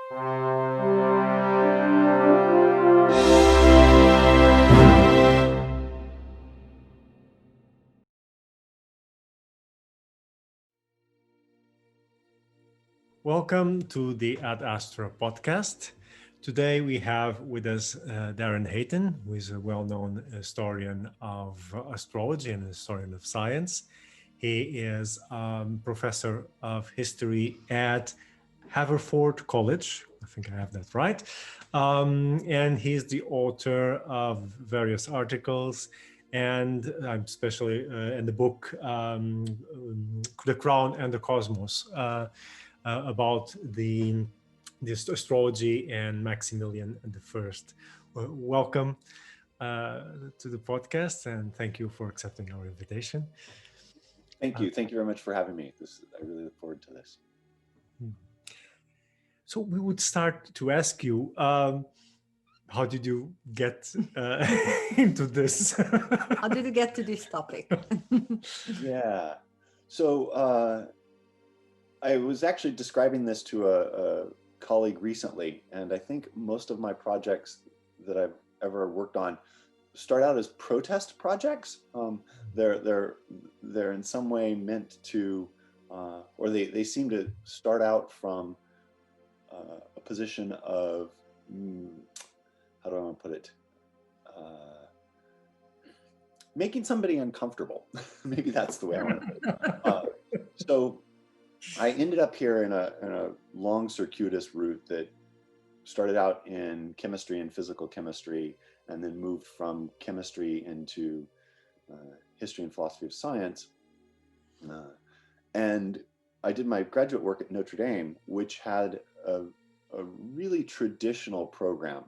Welcome to the Ad Astra podcast. Today we have with us Darin Hayton, who is a well-known historian of astrology and historian of science. He is professor of history at Haverford College. I think I have that right. And he's the author of various articles, and I'm especially in the book The Crown and the Cosmos, about the astrology and Maximilian I. Welcome to the podcast, and thank you for accepting our invitation. Thank you. Thank you very much for having me. I really look forward to this. So we would start to ask you, how did you get into this? How did you get to this topic? Yeah. So I was actually describing this to a colleague recently, and I think most of my projects that I've ever worked on start out as protest projects. They're in some way meant to, or they seem to start out from a position of, how do I want to put it? Making somebody uncomfortable. Maybe that's the way I want to put it. So I ended up here in a long circuitous route that started out in chemistry and physical chemistry, and then moved from chemistry into history and philosophy of science. And I did my graduate work at Notre Dame, which had a really traditional program.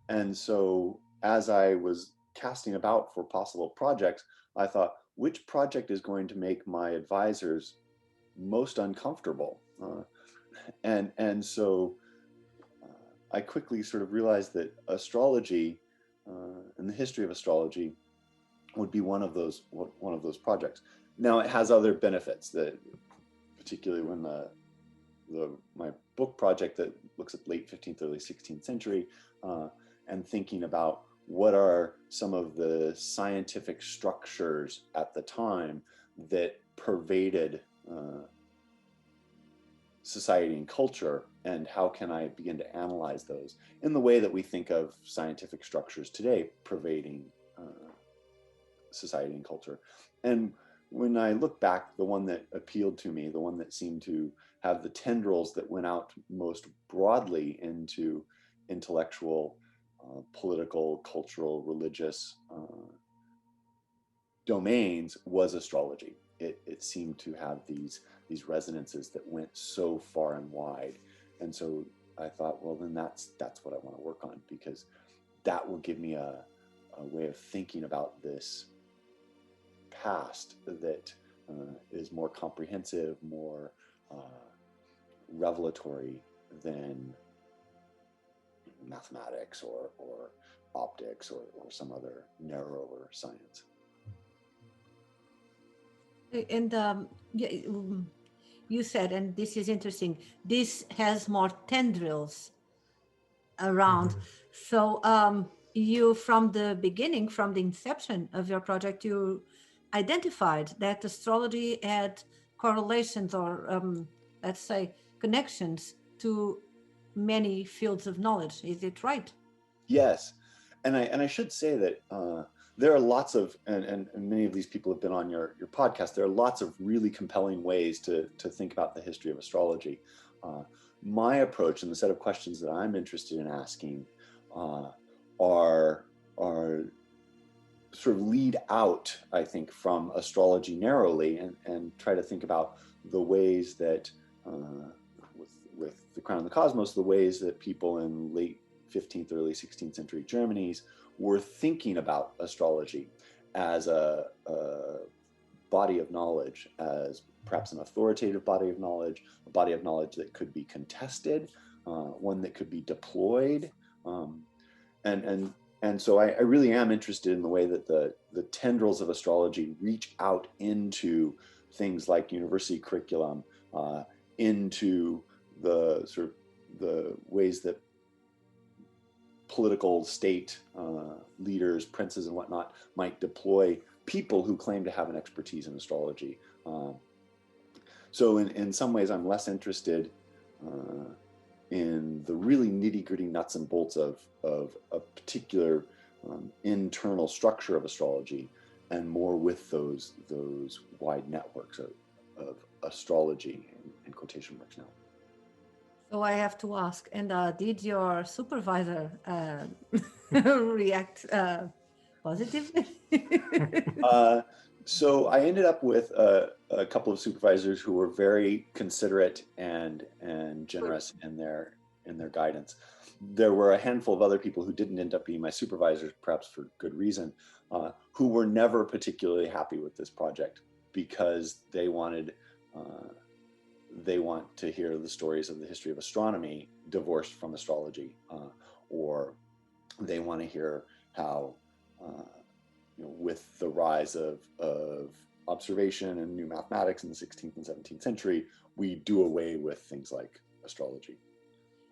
And so as I was casting about for possible projects, I thought, which project is going to make my advisors most uncomfortable? And so I quickly sort of realized that astrology and the history of astrology would be one of those projects. Now it has other benefits, that particularly when my book project that looks at late 15th, early 16th century, and thinking about what are some of the scientific structures at the time that pervaded society and culture, and how can I begin to analyze those in the way that we think of scientific structures today pervading society and culture. And when I look back, the one that appealed to me, the one that seemed to have the tendrils that went out most broadly into intellectual, political, cultural, religious domains, was astrology. It seemed to have these resonances that went so far and wide. And so I thought, well, then that's what I want to work on, because that will give me a way of thinking about this past that is more comprehensive, more revelatory than mathematics or optics or some other narrower science. And you said, and this is interesting, this has more tendrils around. So you, from the beginning, from the inception of your project, you identified that astrology had correlations or let's say connections to many fields of knowledge. Is it right? Yes. And I should say that there are lots of, and many of these people have been on your podcast, there are lots of really compelling ways to think about the history of astrology. My approach and the set of questions that I'm interested in asking are sort of lead out, I think, from astrology narrowly, and try to think about the ways that, with the Crown and the Cosmos, the ways that people in late 15th, early 16th century Germany's were thinking about astrology as a body of knowledge, as perhaps an authoritative body of knowledge, a body of knowledge that could be contested, one that could be deployed. And so I really am interested in the way that the tendrils of astrology reach out into things like university curriculum, into the sort of the ways that political state leaders, princes and whatnot, might deploy people who claim to have an expertise in astrology. So in some ways, I'm less interested in the really nitty-gritty nuts and bolts of a particular internal structure of astrology, and more with those wide networks of astrology in quotation marks now. So I have to ask, and did your supervisor react positively? So I ended up with a couple of supervisors who were very considerate and generous in their guidance. There were a handful of other people who didn't end up being my supervisors, perhaps for good reason, who were never particularly happy with this project because they want to hear the stories of the history of astronomy divorced from astrology, or they want to hear how with the rise of observation and new mathematics in the 16th and 17th century, we do away with things like astrology.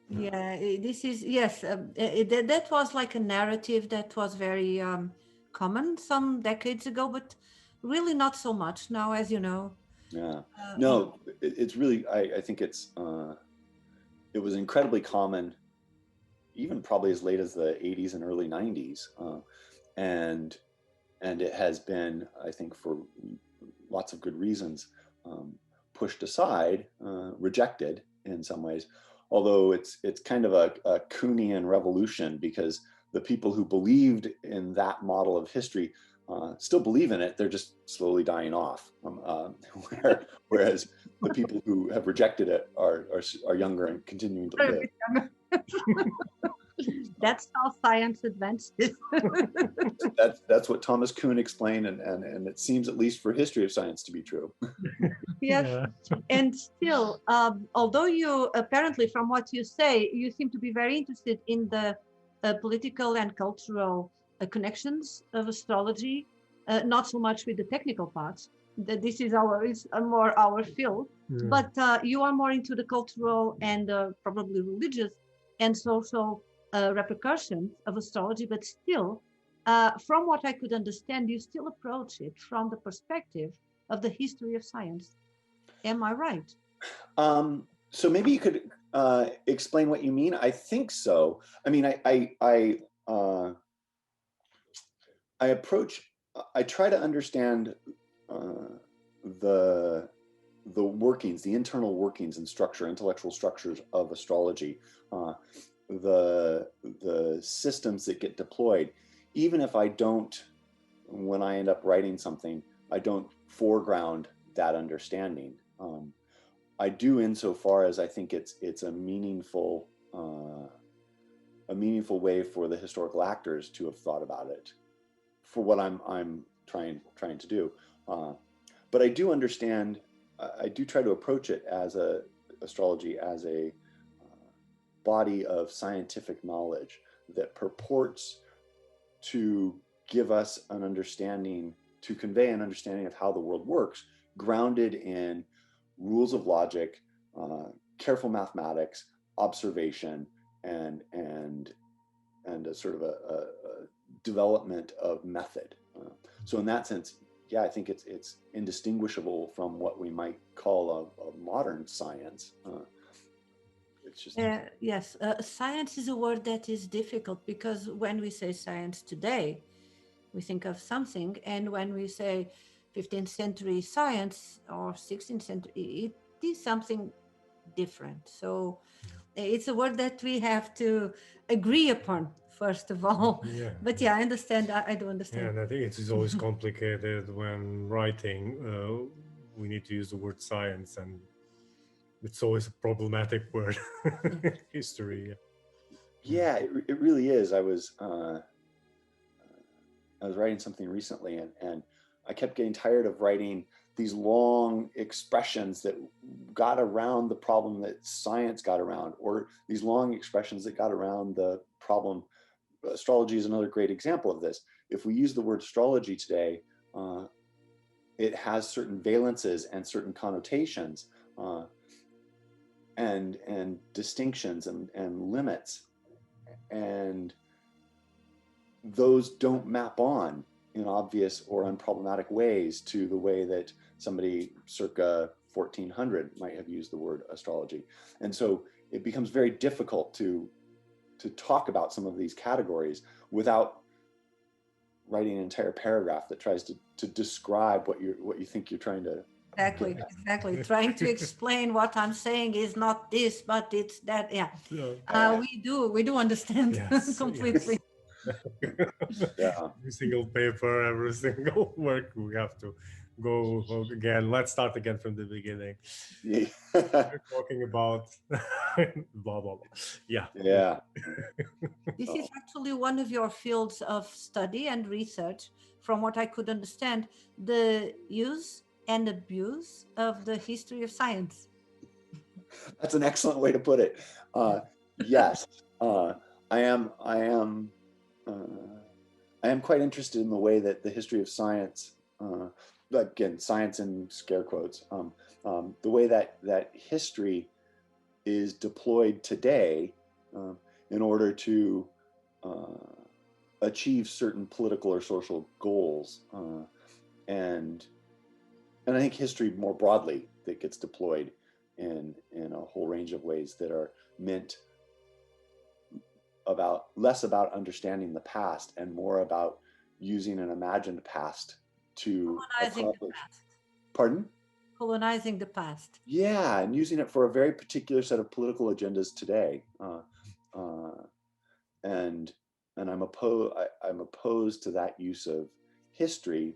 Yeah, this is, yes, that was like a narrative that was very common some decades ago, but really not so much now, as you know. Yeah, no, it's really, I think it was incredibly common, even probably as late as the 80s and early 90s. And it has been, I think, for lots of good reasons, pushed aside, rejected in some ways. Although it's kind of a Kuhnian revolution, because the people who believed in that model of history still believe in it. They're just slowly dying off. Whereas the people who have rejected it are younger and continuing to live. That's how science advances. That's what Thomas Kuhn explained, and it seems, at least for history of science, to be true. Yes, yeah. And still, although you apparently, from what you say, you seem to be very interested in the political and cultural connections of astrology, not so much with the technical parts. That this is more our field, but you are more into the cultural and probably religious and social repercussions of astrology. But still, from what I could understand, you still approach it from the perspective of the history of science. Am I right? So maybe you could explain what you mean. I think so. I mean, I try to understand the workings, the internal workings and structure, intellectual structures of astrology, the systems that get deployed, even if I don't, when I end up writing something, I don't foreground that understanding. I do, insofar as I think it's a meaningful way for the historical actors to have thought about it, for what I'm trying to do. But I do understand. I do try to approach it as astrology as a body of scientific knowledge that purports to give us an understanding, to convey an understanding of how the world works, grounded in rules of logic, careful mathematics, observation, and a sort of a development of method. So in that sense, yeah, I think it's indistinguishable from what we might call a modern science. It's just yes, science is a word that is difficult, because when we say science today, we think of something, and when we say 15th century science or 16th century, it is something different. So it's a word that we have to agree upon, first of all. Yeah. But yeah, I understand. I do understand. Yeah, and I think it is always complicated when writing. We need to use the word science, and it's always a problematic word. History. Yeah, it really is. I was writing something recently, and I kept getting tired of writing these long expressions that got around the problem that science got around, or these long expressions that got around the problem. Astrology is another great example of this. If we use the word astrology today, it has certain valences and certain connotations. and distinctions and limits, and those don't map on in obvious or unproblematic ways to the way that somebody circa 1400 might have used the word astrology. And so it becomes very difficult to talk about some of these categories without writing an entire paragraph that tries to describe what you think you're trying to. Exactly. Trying to explain what I'm saying is not this, but it's that. Yeah. We do understand completely. Yeah. Every single paper, every single work, we have to go again. Let's start again from the beginning. Yeah. We're talking about blah, blah, blah. Yeah. Yeah. This is actually one of your fields of study and research, from what I could understand, the use and abuse of the history of science. That's an excellent way to put it. Yes, I am quite interested in the way that the history of science, again, science in scare quotes, the way that history is deployed today in order to achieve certain political or social goals, and I think history more broadly that gets deployed in a whole range of ways that are meant less about understanding the past and more about using an imagined past to colonizing the past. Pardon? Colonizing the past. Yeah, and using it for a very particular set of political agendas today. And I'm opposed to that use of history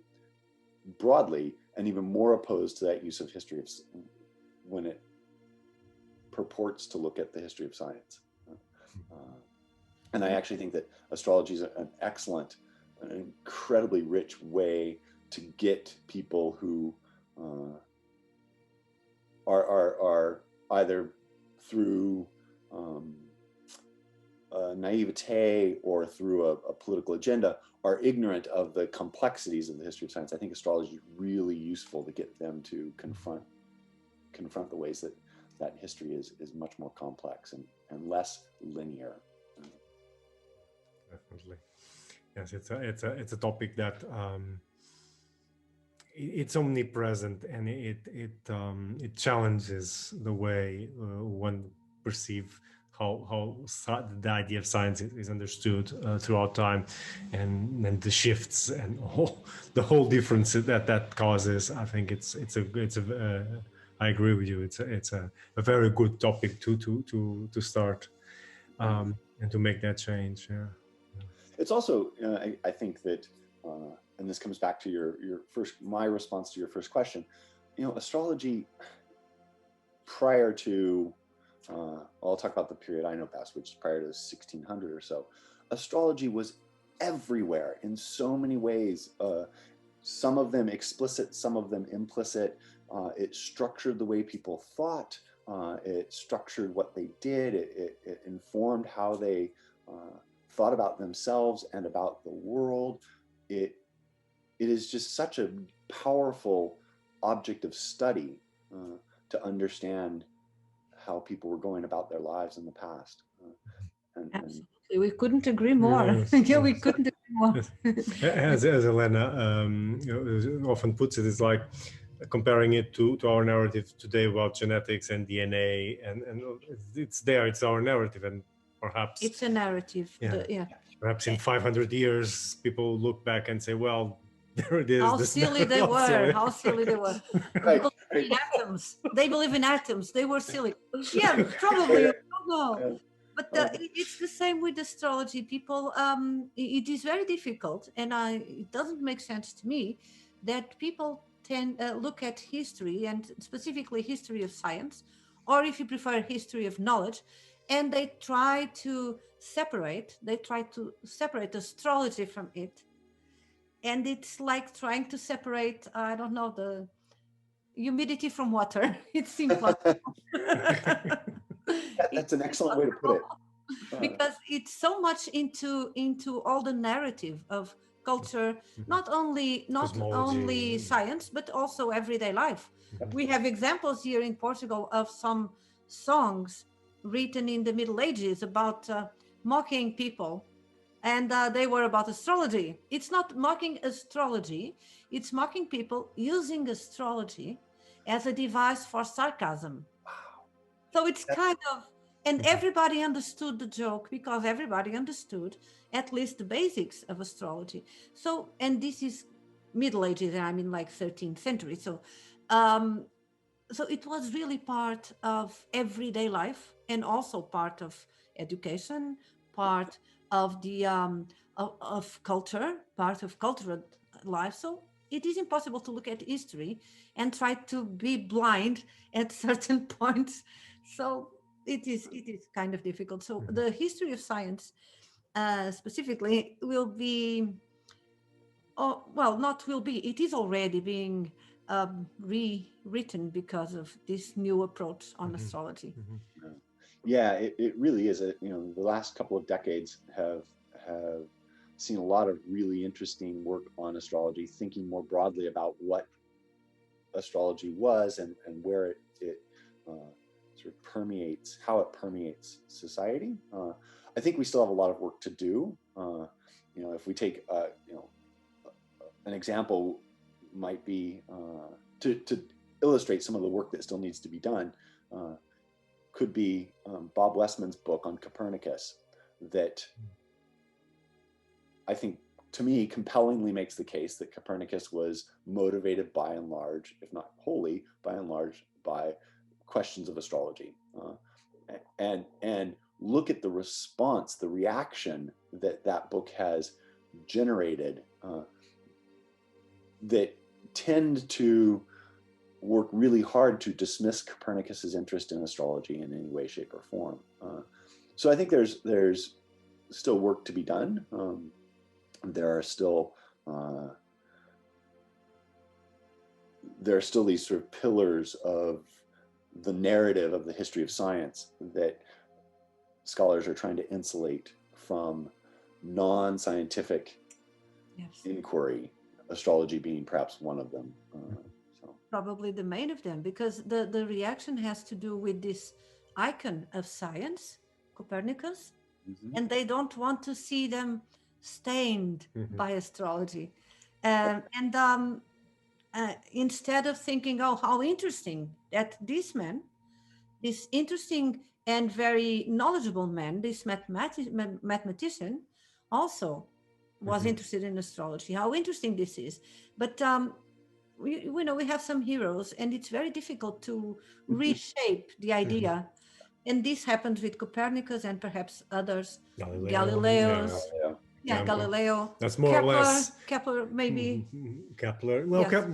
broadly, and even more opposed to that use of history when it purports to look at the history of science. And I actually think that astrology is an excellent, an incredibly rich way to get people who are either through naivete or through a political agenda are ignorant of the complexities of the history of science. I think astrology is really useful to get them to confront the ways that history is much more complex and less linear. Definitely, yes. It's a topic that it's omnipresent, and it challenges the way one perceives how the idea of science is understood throughout time, and the shifts and the whole difference that causes. I think it's a I agree with you. It's a very good topic to start and to make that change. Yeah. It's also I think that and this comes back to my response to your first question. Astrology prior to I'll talk about the period I know best, which is prior to 1600 or so. Astrology was everywhere in so many ways, some of them explicit, some of them implicit. It structured the way people thought. It structured what they did. It informed how they thought about themselves and about the world. It is just such a powerful object of study to understand how people were going about their lives in the past. Absolutely, we couldn't agree more. Yeah, we couldn't agree more. As Elena often puts it, it's like comparing it to our narrative today about genetics and DNA, and it's our narrative, and perhaps it's a narrative. Perhaps in 500 years, people look back and say, well, there it is. How silly they were. How silly they were. Right. They believe in atoms. They believe in atoms. They were silly. Yeah, probably. I don't know. But it's the same with astrology. People, it is very difficult, and it doesn't make sense to me that people tend look at history, and specifically history of science, or if you prefer, history of knowledge, and they try to separate astrology from it. And it's like trying to separate, I don't know, the humidity from water. It's impossible. That's an excellent way to put it. Because it's so much into all the narrative of culture, not only science, but also everyday life. We have examples here in Portugal of some songs written in the Middle Ages about mocking people, and they were about astrology. It's not mocking astrology, it's mocking people using astrology as a device for sarcasm. So it's kind of, and everybody understood the joke because everybody understood at least the basics of astrology. So, and this is Middle Ages, I mean like 13th century. So, so it was really part of everyday life and also part of education, part of the of culture, part of cultural life. So it is impossible to look at history and try to be blind at certain points. So it is kind of difficult. So the history of science specifically will be, oh, well, not will be, it is already being rewritten because of this new approach on astrology. Yeah, it really is. You know, the last couple of decades have seen a lot of really interesting work on astrology, thinking more broadly about what astrology was and where it sort of permeates, how it permeates society. I think we still have a lot of work to do. You know, if we take, you know, an example might be to illustrate some of the work that still needs to be done, could be Bob Westman's book on Copernicus, that I think, to me, compellingly makes the case that Copernicus was motivated by and large, if not wholly, by and large, by questions of astrology. And look at the response, the reaction that that book has generated, that tend to work really hard to dismiss Copernicus's interest in astrology in any way, shape, or form. So I think there's still work to be done. There are still these sort of pillars of the narrative of the history of science that scholars are trying to insulate from non-scientific inquiry, astrology being perhaps one of them. Probably the main of them, because the reaction has to do with this icon of science, Copernicus, and they don't want to see them stained by astrology. Instead of thinking, oh, how interesting that this man, this interesting and very knowledgeable man, this mathematician, also was interested in astrology. How interesting this is. But we know we have some heroes, and it's very difficult to reshape the idea. And this happened with Copernicus and perhaps others, Galileo's. Yeah, Galileo. That's more or less. Kepler, maybe. Kepler. Well, yes.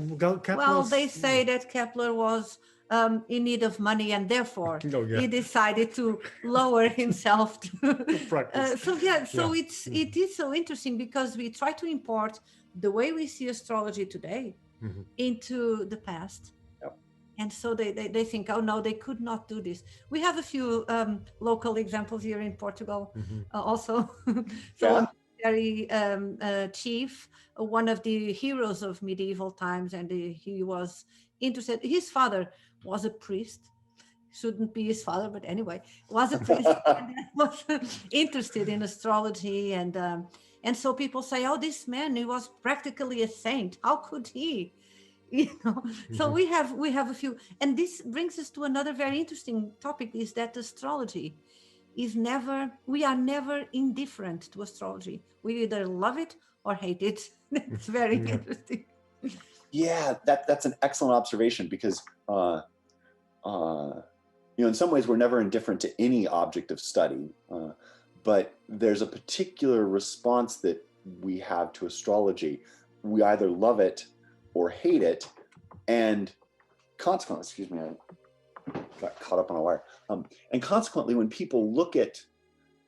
Well, they say that Kepler was in need of money, and therefore he decided to lower himself to practice. It is so interesting because we try to import the way we see astrology today into the past. And so they think, oh no, they could not do this. We have a few local examples here in Portugal also. Very chief, one of the heroes of medieval times, and he was interested. His father was a priest. Shouldn't be his father, but anyway, was a priest and was interested in astrology. And so people say, oh, this man, he was practically a saint. How could he? You know, so we have a few, and this brings us to another very interesting topic, is that astrology is never, we are never indifferent to astrology. We either love it or hate it. It's very interesting. Yeah, that's an excellent observation, because you know, in some ways we're never indifferent to any object of study, but there's a particular response that we have to astrology. We either love it or hate it, and consequently, excuse me, I got caught up on a wire. And consequently, when people look at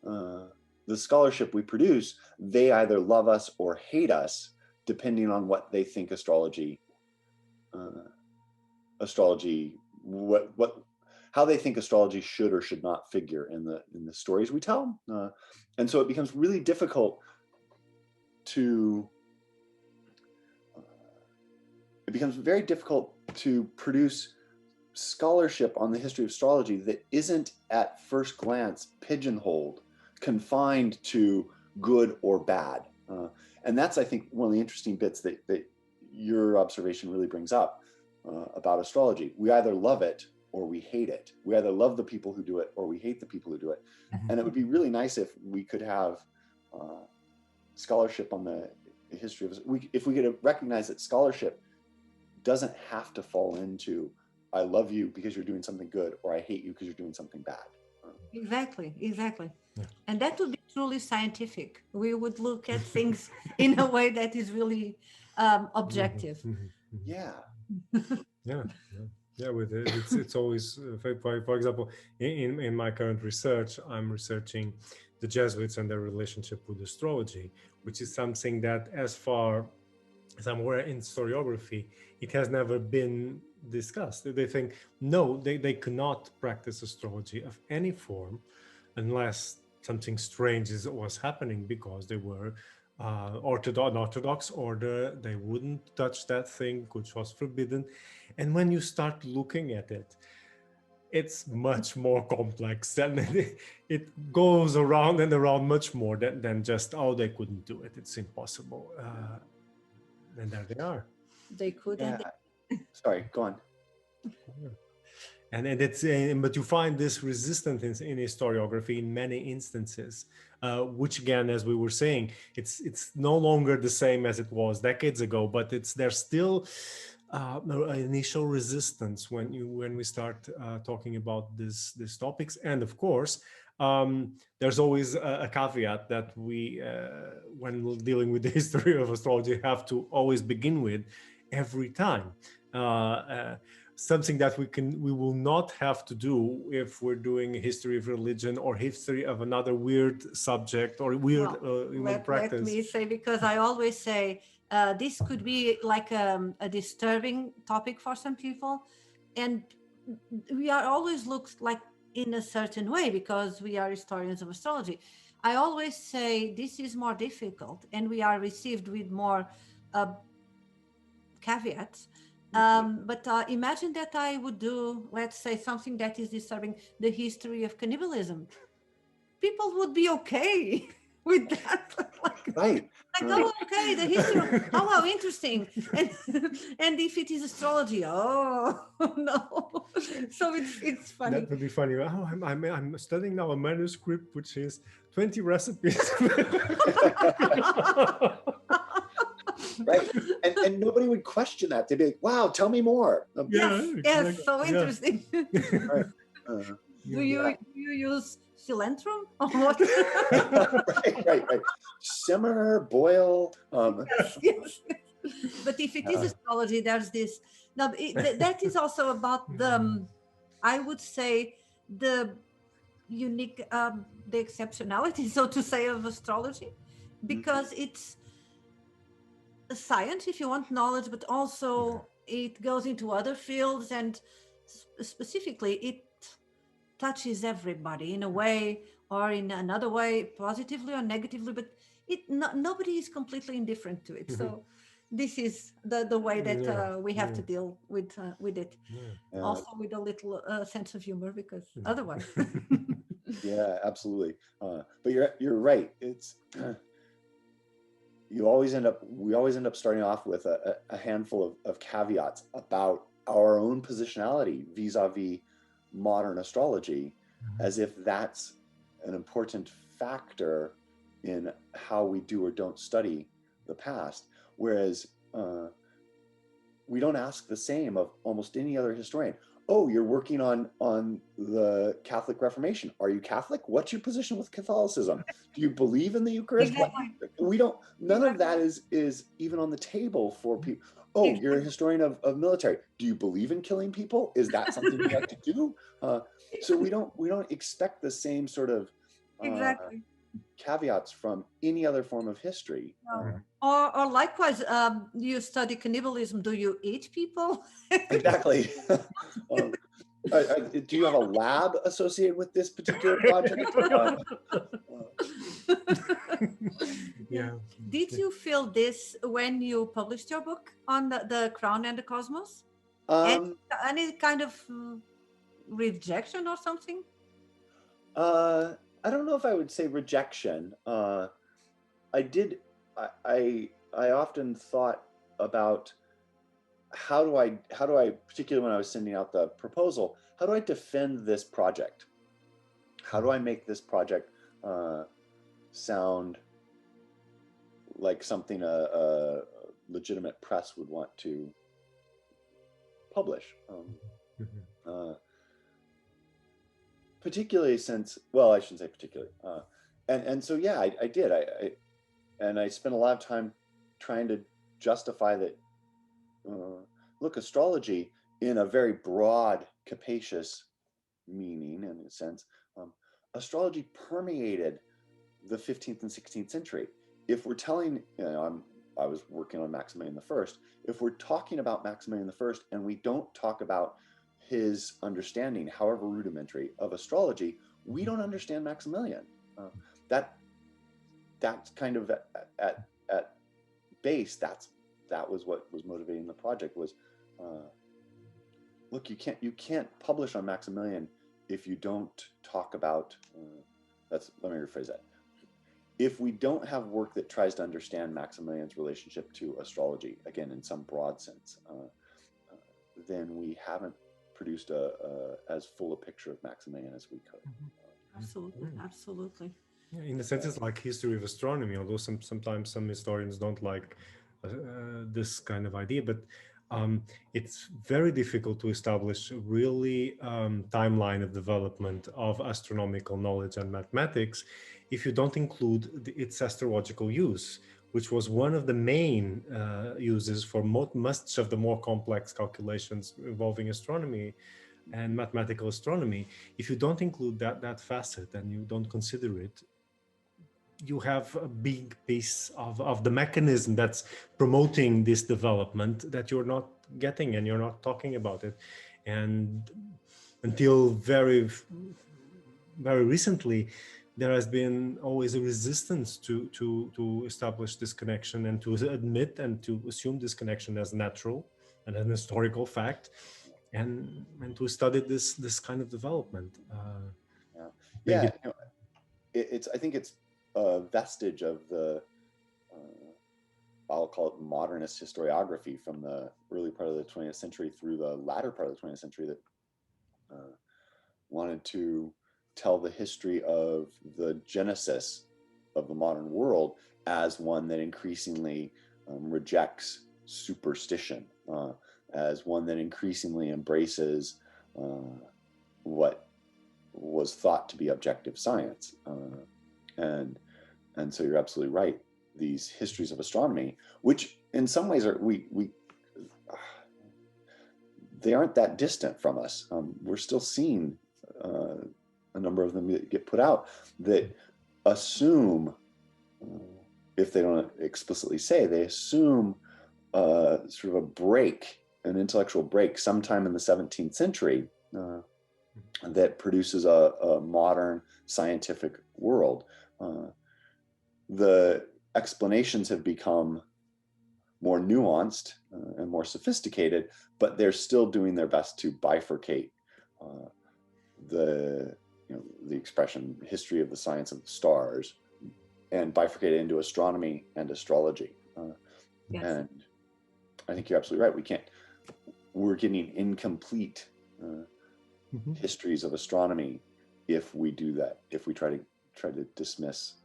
the scholarship we produce, they either love us or hate us, depending on what they think astrology, how they think astrology should or should not figure in the stories we tell. And so it becomes really difficult to. It becomes very difficult to produce scholarship on the history of astrology that isn't at first glance pigeonholed, confined to good or bad. And that's, I think, one of the interesting bits that your observation really brings up about astrology. We either love it or we hate it. We either love the people who do it or we hate the people who do it. And it would be really nice if we could have scholarship on the history of, if we could recognize that scholarship doesn't have to fall into, I love you because you're doing something good, or I hate you because you're doing something bad. Exactly. Yeah. And that would be truly scientific. We would look at things in a way that is really objective. Yeah. With it, it's always, for example, in my current research, I'm researching the Jesuits and their relationship with astrology, which is something that, as far as I'm aware in historiography, it has never been discussed. They think, no, they cannot practice astrology of any form unless something strange was happening, because they were Orthodox order. They wouldn't touch that thing which was forbidden. And when you start looking at it, it's much more complex, and it goes around and around much more than just, oh, they couldn't do it, it's impossible. And there they are. They could. Yeah. Sorry, go on. And it's but you find this resistance in historiography in many instances, which, again, as we were saying, it's no longer the same as it was decades ago, but there's still initial resistance when we start talking about these topics. And of course, there's always a caveat that we, when dealing with the history of astrology, have to always begin with every time. Something that we will not have to do if we're doing history of religion or history of another weird subject or weird practice. Let me say, because I always say this could be like a disturbing topic for some people, and we are always looked like in a certain way because we are historians of astrology. I always say this is more difficult, and we are received with more caveats. But imagine that I would do, let's say, something that is disturbing, the history of cannibalism. People would be okay with that. Right. Oh, okay, the history. Oh, how interesting. And if it is astrology, oh no. So it's funny. That would be funny. Oh, I'm studying now a manuscript which is 20 recipes. Right, and nobody would question that. They'd be like, "Wow, tell me more." Yes, so interesting. Right. Do you use cilantro or what? right. Simmer, boil. Yes. But if it is astrology, there's this. Now that is also about the, I would say, the unique, the exceptionality, so to say, of astrology, because it's a science, if you want knowledge, but also it goes into other fields, and specifically it touches everybody in a way or in another way, positively or negatively, but nobody is completely indifferent to it. So this is the way that we have to deal with it. Also with a little sense of humor, because otherwise. Yeah, absolutely. But you're right. It's we always end up starting off with a handful of caveats about our own positionality vis-a-vis modern astrology, as if that's an important factor in how we do or don't study the past. Whereas we don't ask the same of almost any other historian. Oh, you're working on the Catholic Reformation. Are you Catholic? What's your position with Catholicism? Do you believe in the Eucharist? Exactly. We don't. None of that is even on the table for people. Oh, you're a historian of military. Do you believe in killing people? Is that something you like to do? So we don't expect the same sort of caveats from any other form of history. Or likewise, you study cannibalism. Do you eat people? Exactly. Do you have a lab associated with this particular project? Did you feel this when you published your book on the Crown and the Cosmos? And any kind of rejection or something? I don't know if I would say rejection. I often thought about how do I, particularly when I was sending out the proposal, how do I defend this project? How do I make this project sound like something a legitimate press would want to publish? Particularly since, well, I shouldn't say particularly. And so, yeah, I did. I spent a lot of time trying to justify that, look, astrology in a very broad, capacious meaning, in a sense, astrology permeated the 15th and 16th century. If we're telling, I was working on Maximilian I. If we're talking about Maximilian I and we don't talk about his understanding, however rudimentary, of astrology, we don't understand Maximilian. That's kind of at base. That was what was motivating the project. Was look, you can't publish on Maximilian if you don't talk about. Let me rephrase that. If we don't have work that tries to understand Maximilian's relationship to astrology, again in some broad sense, then we haven't produced as full a picture of Maximilian as we could. Absolutely, absolutely. Yeah, in a sense, it's like history of astronomy, although sometimes some historians don't like this kind of idea, but it's very difficult to establish a really timeline of development of astronomical knowledge and mathematics if you don't include its astrological use, which was one of the main uses for much of the more complex calculations involving astronomy and mathematical astronomy. If you don't include that facet and you don't consider it, you have a big piece of the mechanism that's promoting this development that you're not getting, and you're not talking about it. And until very, very recently, there has been always a resistance to establish this connection and to admit and to assume this connection as natural and an historical fact, and to study this kind of development. I think it's a vestige of the I'll call it modernist historiography from the early part of the 20th century through the latter part of the 20th century that wanted to tell the history of the genesis of the modern world as one that increasingly rejects superstition, as one that increasingly embraces what was thought to be objective science. And so you're absolutely right. These histories of astronomy, which in some ways are they aren't that distant from us. We're still seeing a number of them that get put out that assume, if they don't explicitly say, they assume sort of a break, an intellectual break sometime in the 17th century that produces a modern scientific world. The explanations have become more nuanced and more sophisticated, but they're still doing their best to bifurcate the expression history of the science of the stars and bifurcate it into astronomy and astrology. Yes. And I think you're absolutely right. We're getting incomplete histories of astronomy if we do that, if we try to dismiss.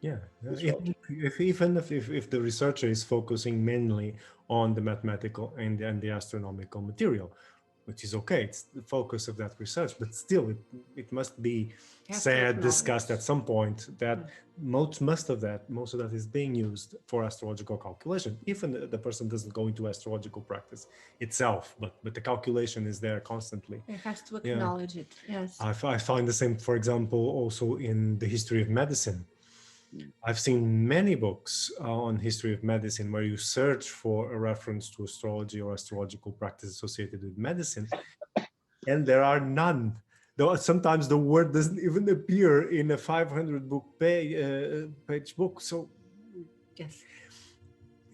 Yeah, if the researcher is focusing mainly on the mathematical and the astronomical material, which is okay, it's the focus of that research, but still it must be discussed at some point that most of that is being used for astrological calculation. Even the person doesn't go into astrological practice itself, but the calculation is there constantly. It has to acknowledge it. Yes, I find the same, for example, also in the history of medicine. I've seen many books on history of medicine where you search for a reference to astrology or astrological practice associated with medicine, and there are none. Though sometimes the word doesn't even appear in a 500 book page book. So yes,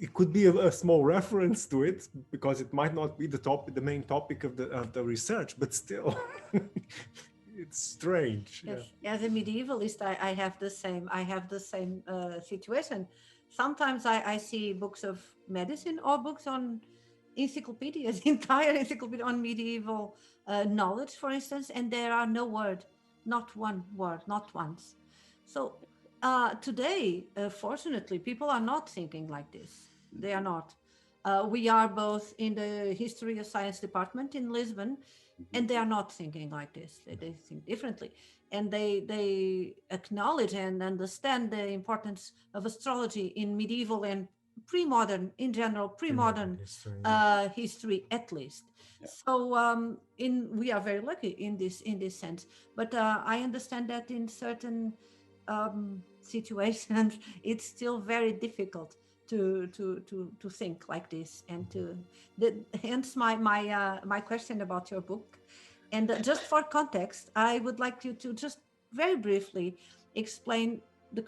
it could be a small reference to it because it might not be the main topic of the research, but still, it's strange. Yes. Yeah. As a medievalist, I have the same. I have the same situation. Sometimes I see books of medicine or books on encyclopedias, entire encyclopedia on medieval knowledge, for instance, and there are no word, not one word, not once. So today, fortunately, people are not thinking like this. They are not. We are both in the history of science department in Lisbon, and they are not thinking like this. They think differently, and they acknowledge and understand the importance of astrology in medieval and pre-modern, in general, pre-modern history at least. Yeah. So we are very lucky in this sense. But I understand that in certain situations, it's still very difficult to think like this, and hence my question about your book. And just for context, I would like you to just very briefly explain the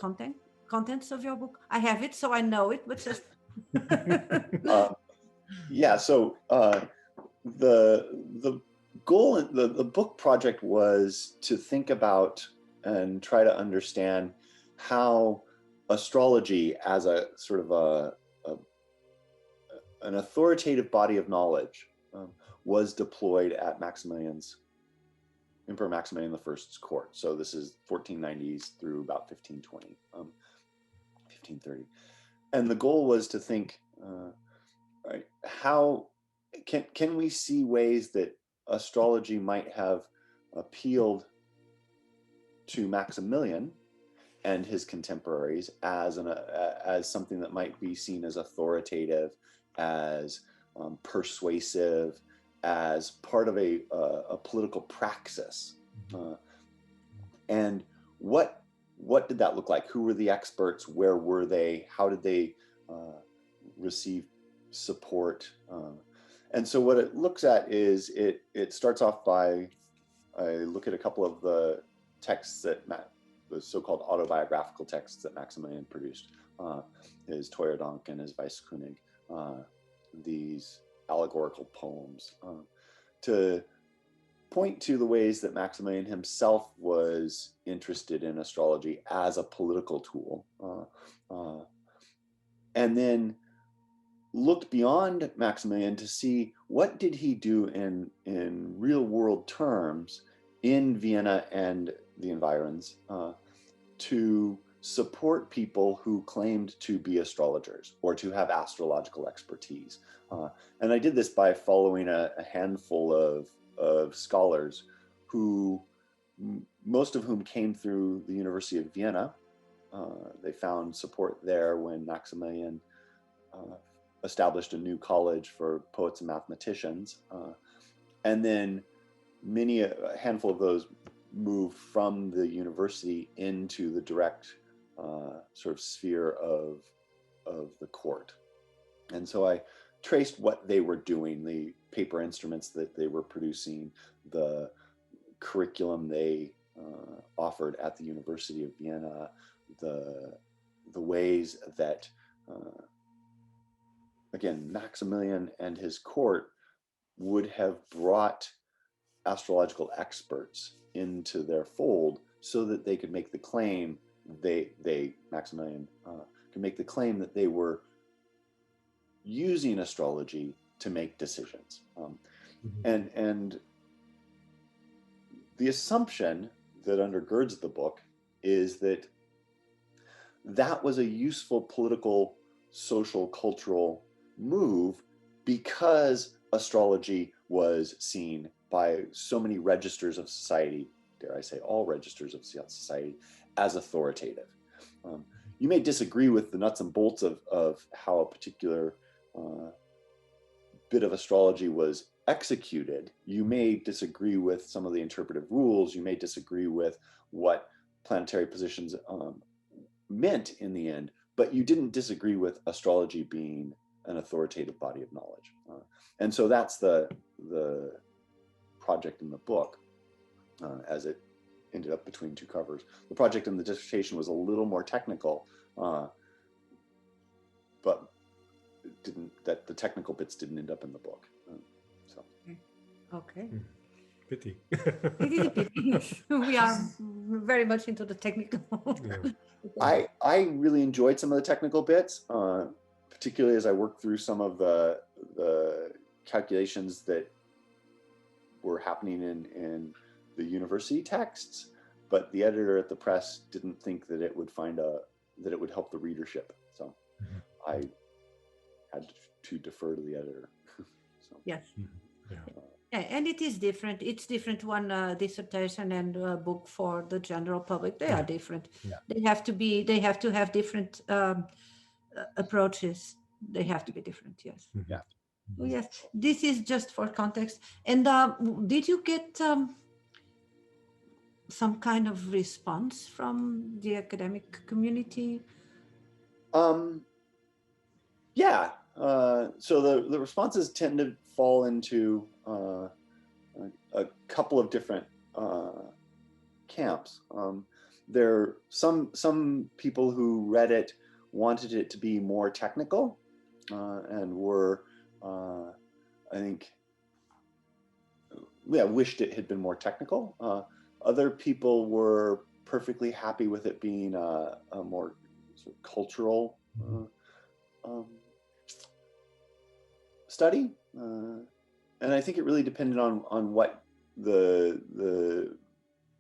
contents of your book. I have it, so I know it, but just yeah. So the goal, the book project was to think about and try to understand how astrology as a sort of an authoritative body of knowledge was deployed at Emperor Maximilian I's court. So this is 1490s through about 1520, 1530. And the goal was to think, right, how can we see ways that astrology might have appealed to Maximilian and his contemporaries as something that might be seen as authoritative, as persuasive, as part of a political praxis. And what did that look like? Who were the experts? Where were they? How did they receive support? And so what it looks at is it starts off by, I look at a couple of the texts that the so-called autobiographical texts that Maximilian produced, his Teuerdank and his Weisskönig, these allegorical poems, to point to the ways that Maximilian himself was interested in astrology as a political tool, and then looked beyond Maximilian to see what did he do in real world terms in Vienna and the environs to support people who claimed to be astrologers or to have astrological expertise. And I did this by following a handful of scholars who, most of whom came through the University of Vienna. They found support there when Maximilian established a new college for poets and mathematicians. And then a handful of those moved from the university into the direct sort of sphere of the court. And so I traced what they were doing, the paper instruments that they were producing, the curriculum they offered at the University of Vienna, the ways that, again, Maximilian and his court would have brought astrological experts into their fold so that they could make the claim, Maximilian could make the claim that they were using astrology to make decisions. And the assumption that undergirds the book is that that was a useful political, social, cultural move because astrology was seen by so many registers of society, dare I say all registers of society, as authoritative. You may disagree with the nuts and bolts of how a particular bit of astrology was executed. You may disagree with some of the interpretive rules. You may disagree with what planetary positions meant in the end, but you didn't disagree with astrology being an authoritative body of knowledge. And so that's the project in the book, as it ended up between two covers. The project in the dissertation was a little more technical, but that the technical bits didn't end up in the book. So. Okay. Pity. It is a pity. We are very much into the technical. I really enjoyed some of the technical bits, particularly as I worked through some of the calculations that were happening in the university texts, but the editor at the press didn't think that it would help the readership. So I had to defer to the editor. So. Yes. Yeah, and it is different. It's different. One dissertation and a book for the general public. They are different. Yeah. They have to have different approaches. They have to be different. Yes. Yeah. Oh, yes. This is just for context. And did you get some kind of response from the academic community? Yeah. So the responses tend to fall into a couple of different camps. There are some people who read it wanted it to be more technical and were, I think, wished it had been more technical. Other people were perfectly happy with it being a more sort of cultural study. And I think it really depended on what the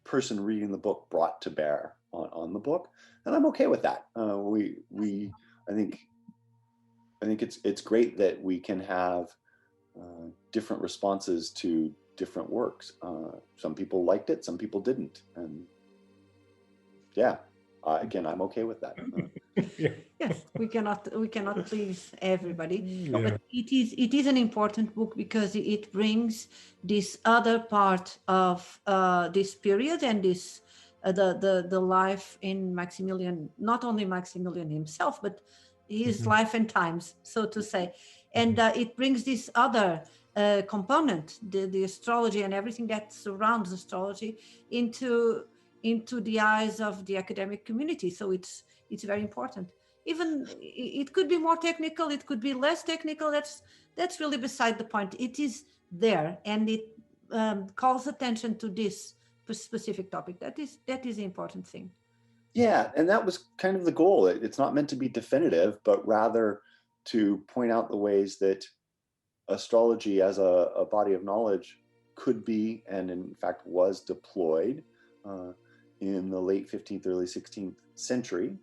person reading the book brought to bear on the book, and I'm okay with that. I think it's great that we can have different responses to different works. Some people liked it, some people didn't, and again, I'm okay with that. Yes, we cannot please everybody, but it is an important book because it brings this other part of this period and this the life in Maximilian, not only Maximilian himself, but his life and times, so to say, and it brings this other component, the astrology and everything that surrounds astrology into the eyes of the academic community. So it's very important. Even it could be more technical, it could be less technical. That's really beside the point. It is there, and it calls attention to this specific topic. That is the important thing. Yeah, and that was kind of the goal. It's not meant to be definitive, but rather to point out the ways that astrology as a body of knowledge could be, and in fact was deployed in the late 15th, early 16th century,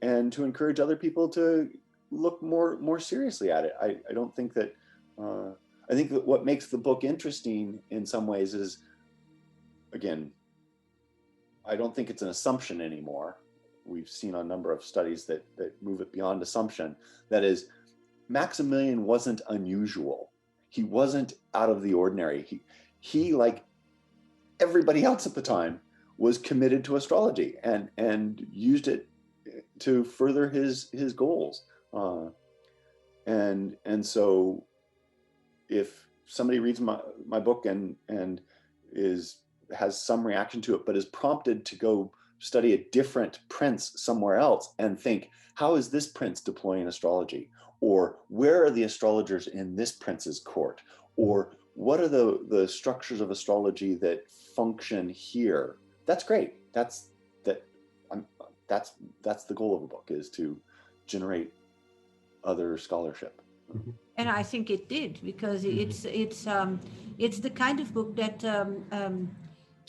and to encourage other people to look more seriously at it. I don't think that, I think that what makes the book interesting in some ways is, again, I don't think it's an assumption anymore. We've seen a number of studies that move it beyond assumption. That is, Maximilian wasn't unusual. He wasn't out of the ordinary. He like everybody else at the time, was committed to astrology and used it to further his goals. And so if somebody reads my book and has some reaction to it, but is prompted to go study a different prince somewhere else and think, how is this prince deploying astrology? Or where are the astrologers in this prince's court? Or what are the structures of astrology that function here? That's great. That's the goal of the book, is to generate other scholarship. And I think it did, because it's the kind of book that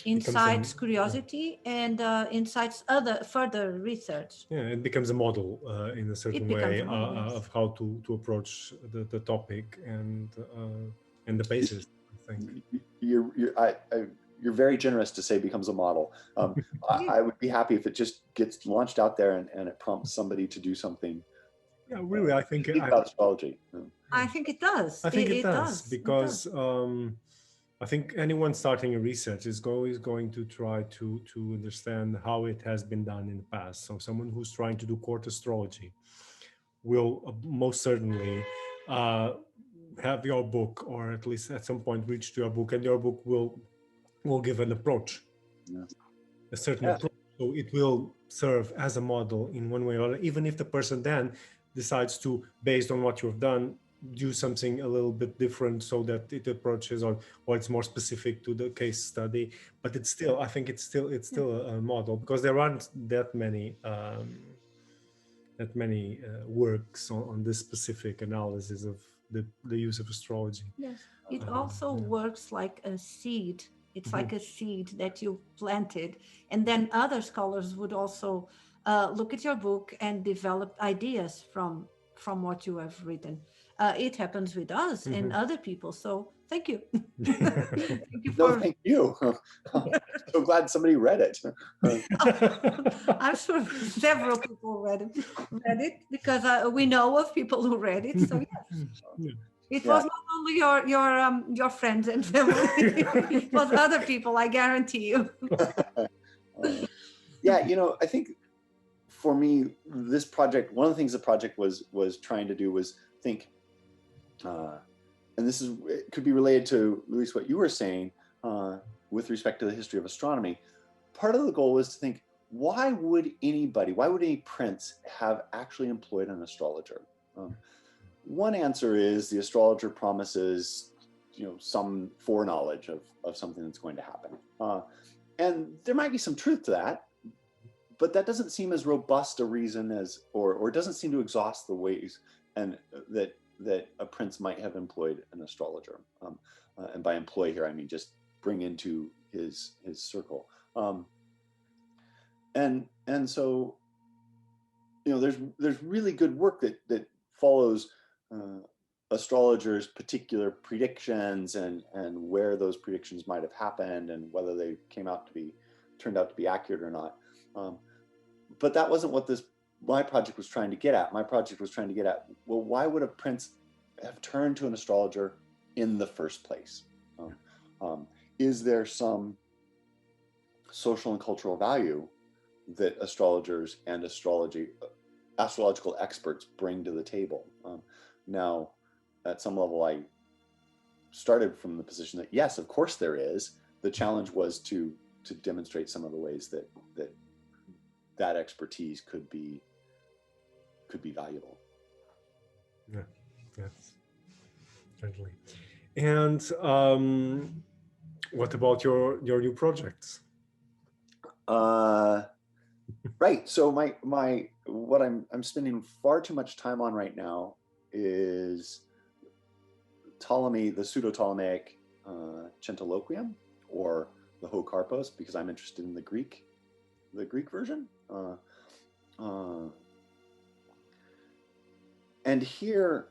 incites curiosity and incites further research. Yeah, it becomes a model in a certain way of how to approach the topic and the basis. I think you're very generous to say becomes a model. I would be happy if it just gets launched out there and it prompts somebody to do something. Yeah, really, I think about astrology. I think it does. I think it does because I think anyone starting a research is always going to try to understand how it has been done in the past. So someone who's trying to do court astrology will most certainly have your book, or at least at some point reach to your book, and your book will give an approach, a certain approach. So it will serve as a model in one way or other, even if the person then decides to, based on what you've done, do something a little bit different so that it approaches or it's more specific to the case study. But it's still, I think it's still a model, because there aren't that many works on this specific analysis of the use of astrology. Yes, it also works like a seed. It's like a seed that you planted, and then other scholars would also look at your book and develop ideas from what you have written. It happens with us and other people. So thank you. Thank you No, thank you. So glad somebody read it. I'm sure several people read it because we know of people who read it. So yes. It was not only your friends and family; it was other people. I guarantee you. Yeah, you know, I think for me, this project, one of the things the project was trying to do was think, and this is, it could be related to, Luis, what you were saying with respect to the history of astronomy. Part of the goal was to think, why would any prince have actually employed an astrologer? One answer is the astrologer promises, you know, some foreknowledge of something that's going to happen. And there might be some truth to that, but that doesn't seem as robust a reason as, or doesn't seem to exhaust the ways and that a prince might have employed an astrologer. And by employ here, I mean just bring into his circle. And so, you know, there's really good work that follows astrologers' particular predictions and where those predictions might have happened and whether they turned out to be accurate or not. But that wasn't what my project was trying to get at. My project was trying to get at, well, why would a prince have turned to an astrologer in the first place? Is there some social and cultural value that astrologers and astrological experts bring to the table? Now, at some level, I started from the position that yes, of course there is. The challenge was to demonstrate some of the ways that expertise could be valuable. Yeah, yes, certainly. And what about your new projects? Right. So what I'm spending far too much time on right now is Ptolemy, the Pseudo-Ptolemaic Centiloquium, or the Karpos, because I'm interested in the Greek version. And here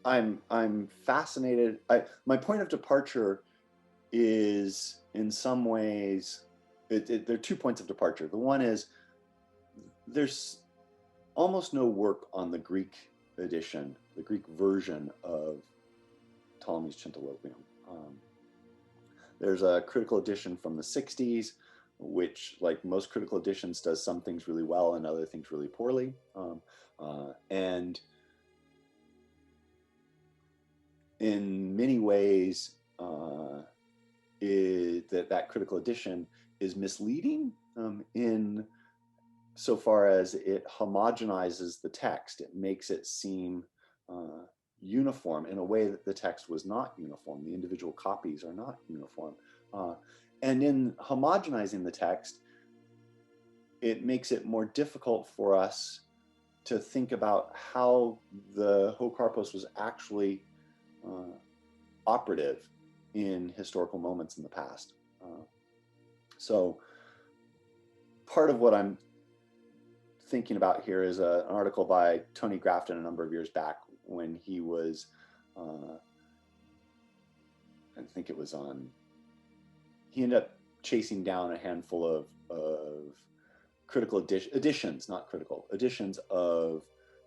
I'm fascinated. My point of departure is, in some ways, there are 2 points of departure. The one is there's almost no work on the Greek edition, the Greek version of Ptolemy's Centiloquium. There's a critical edition from the 60s, which, like most critical editions, does some things really well and other things really poorly. And in many ways, that critical edition is misleading in so far as it homogenizes the text. It makes it seem uniform in a way that the text was not uniform. The individual copies are not uniform. And in homogenizing the text, it makes it more difficult for us to think about how the Karpos was actually operative in historical moments in the past. So part of what I'm thinking about here is an article by Tony Grafton a number of years back when he was, I think it was he ended up chasing down a handful of critical editions of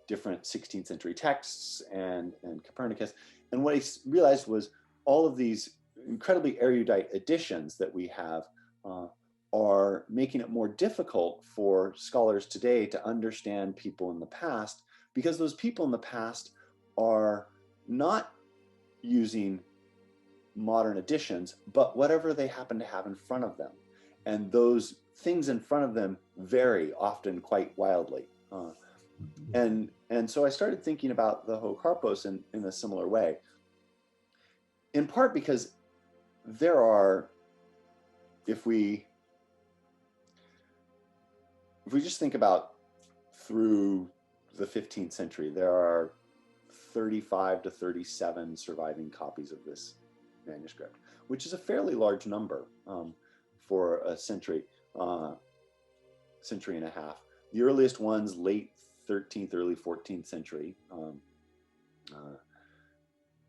different 16th century texts and Copernicus. And what he realized was all of these incredibly erudite editions that we have are making it more difficult for scholars today to understand people in the past, because those people in the past are not using modern editions, but whatever they happen to have in front of them. And those things in front of them vary, often quite wildly. And so I started thinking about the Karpos in a similar way, in part because there are, if we just think about through the 15th century, there are 35 to 37 surviving copies of this manuscript, which is a fairly large number for a century and a half. The earliest ones, late 13th, early 14th century.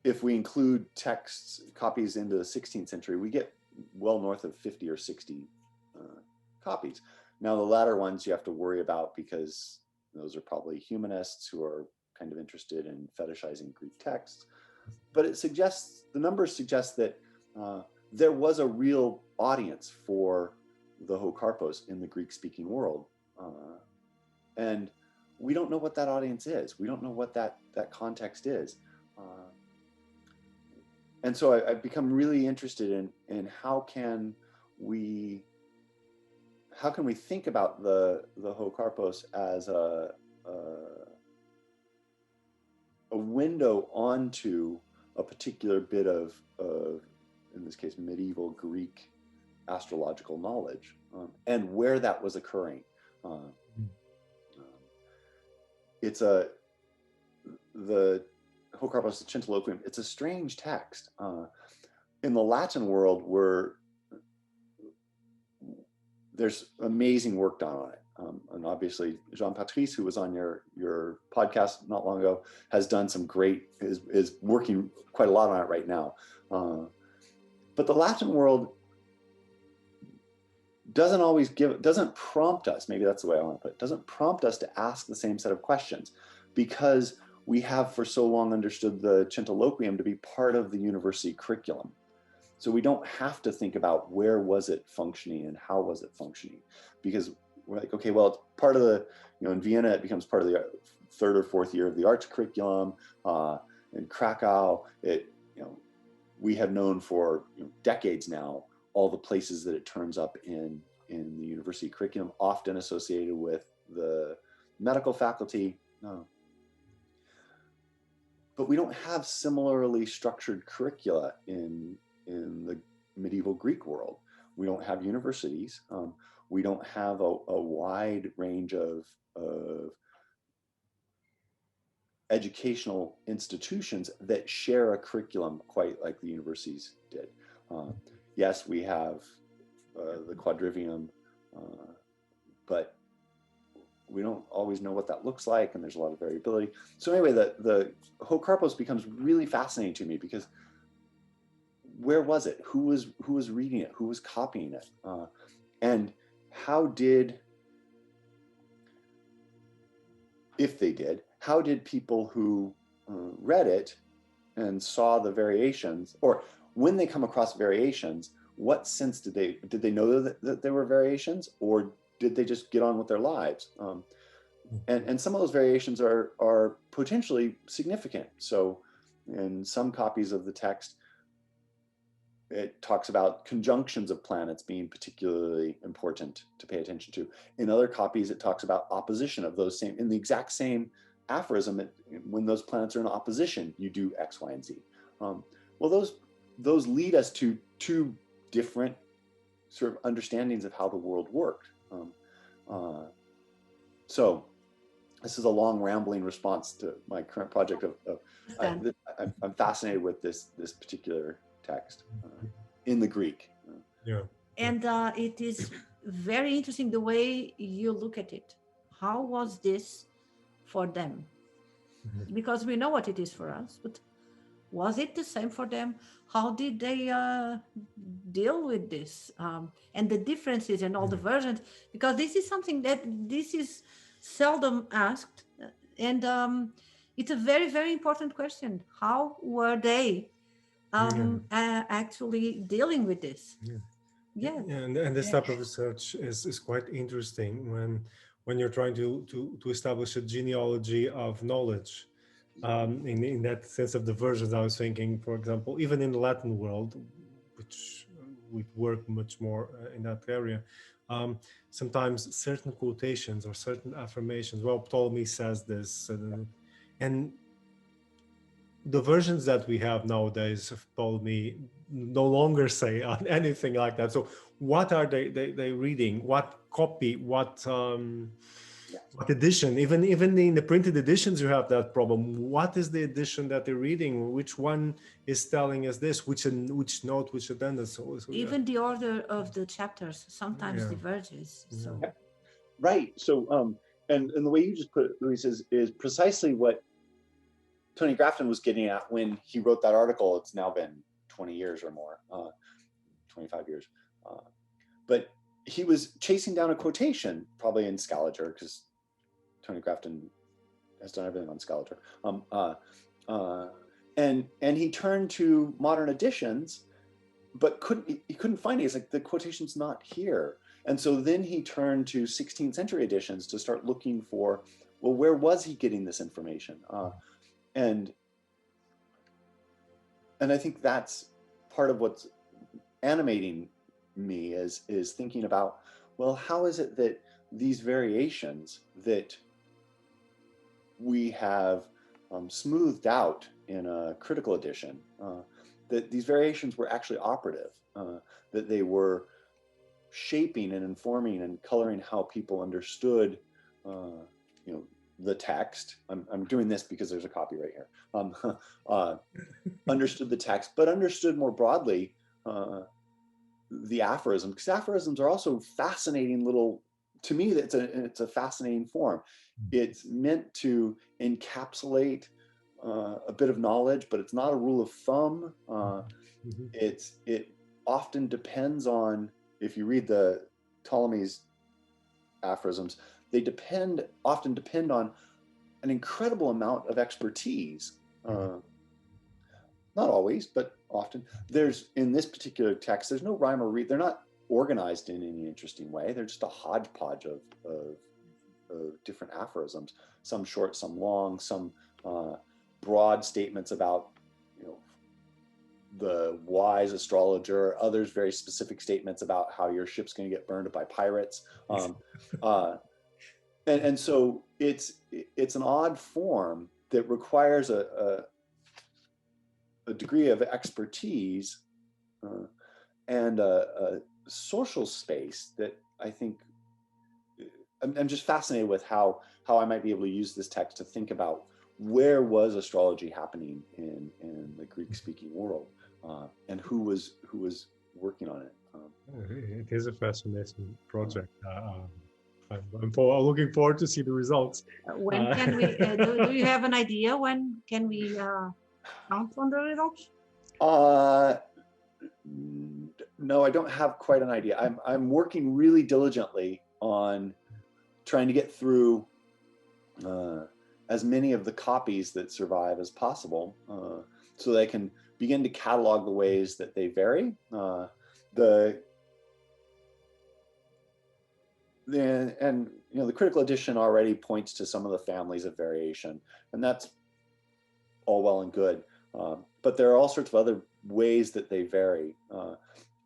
If we include texts, copies into the 16th century, we get well north of 50 or 60 copies. Now, the latter ones you have to worry about because those are probably humanists who are kind of interested in fetishizing Greek texts. But it suggests, the numbers suggest that there was a real audience for the Karpos in the Greek-speaking world. And we don't know what that audience is. We don't know what that context is. And so I've become really interested in how can we think about the Karpos as a window onto a particular bit of in this case, medieval Greek astrological knowledge, and where that was occurring. It's the Karpos, the Centiloquium. It's a strange text. In the Latin world, there's amazing work done on it. And obviously, Jean-Patrice, who was on your podcast not long ago, has done some is working quite a lot on it right now. But the Latin world doesn't prompt us, maybe that's the way I want to put it, doesn't prompt us to ask the same set of questions, because we have for so long understood the Centiloquium to be part of the university curriculum. So we don't have to think about where was it functioning and how was it functioning, because we're like, okay, well, it's part of the, in Vienna, it becomes part of the third or fourth year of the arts curriculum. In Krakow, we have known for decades now all the places that it turns up in the university curriculum, often associated with the medical faculty. But we don't have similarly structured curricula in the medieval Greek world. We don't have universities. We don't have a wide range of educational institutions that share a curriculum quite like the universities did. Yes, we have the quadrivium, but we don't always know what that looks like, and there's a lot of variability. So anyway, the Karpos becomes really fascinating to me, because where was it? Who was reading it? Who was copying it? And how did people who read it and saw the variations, or when they come across variations, what sense did they know that there were variations, or did they just get on with their lives? And some of those variations are potentially significant. So in some copies of the text, it talks about conjunctions of planets being particularly important to pay attention to. In other copies, it talks about opposition of those in the exact same aphorism. When those planets are in opposition, you do X, Y, and Z. Well, those lead us to two different sort of understandings of how the world worked. So this is a long rambling response to my current project I'm fascinated with this particular text in the Greek. And it is very interesting the way you look at it. How was this for them? Because we know what it is for us, but was it the same for them? How did they deal with this? And the differences and all the versions, because this is something that is seldom asked. And it's a very, very important question. How were they actually dealing with this? And this type of research is quite interesting when you're trying to establish a genealogy of knowledge. In that sense of the versions, I was thinking, for example, even in the Latin world, which we work much more in that area. Sometimes certain quotations or certain affirmations, well, Ptolemy says this, and the versions that we have nowadays of Ptolemy no longer say anything like that. So what are they reading? What copy? What edition? Even in the printed editions, you have that problem. What is the edition that they're reading? Which one is telling us this? Which note? Which addendum? So even the order of the chapters sometimes diverges. So right. So and the way you just put it, Luis, is precisely what Tony Grafton was getting at when he wrote that article. It's now been 20 years or more, 25 years. But he was chasing down a quotation, probably in Scaliger, because Tony Grafton has done everything on Scaliger. And he turned to modern editions, but he couldn't find it. He's like, the quotation's not here. And so then he turned to 16th century editions to start looking for, well, where was he getting this information? And I think that's part of what's animating me is thinking about, well, how is it that these variations that we have smoothed out in a critical edition, that these variations were actually operative, that they were shaping and informing and coloring how people understood, the text. I'm doing this because there's a copyright here. Understood the text, but understood more broadly the aphorism, because aphorisms are also fascinating little. To me, it's a fascinating form. It's meant to encapsulate a bit of knowledge, but it's not a rule of thumb. It often depends on, if you read the Ptolemy's aphorisms, they often depend on an incredible amount of expertise. Not always, but often. In this particular text, there's no rhyme or reason. They're not organized in any interesting way. They're just a hodgepodge of different aphorisms, some short, some long, some broad statements about, the wise astrologer, others very specific statements about how your ship's going to get burned by pirates. And so it's an odd form that requires a degree of expertise and a social space that I think I'm just fascinated with how I might be able to use this text to think about where was astrology happening in the Greek-speaking world, and who was working on it. It is a fascinating project. I'm looking forward to see the results. When can we? Do you have an idea when can we count on the results? No, I don't have quite an idea. I'm working really diligently on trying to get through as many of the copies that survive as possible, so that I can begin to catalog the ways that they vary. The critical edition already points to some of the families of variation, and that's all well and good. But there are all sorts of other ways that they vary,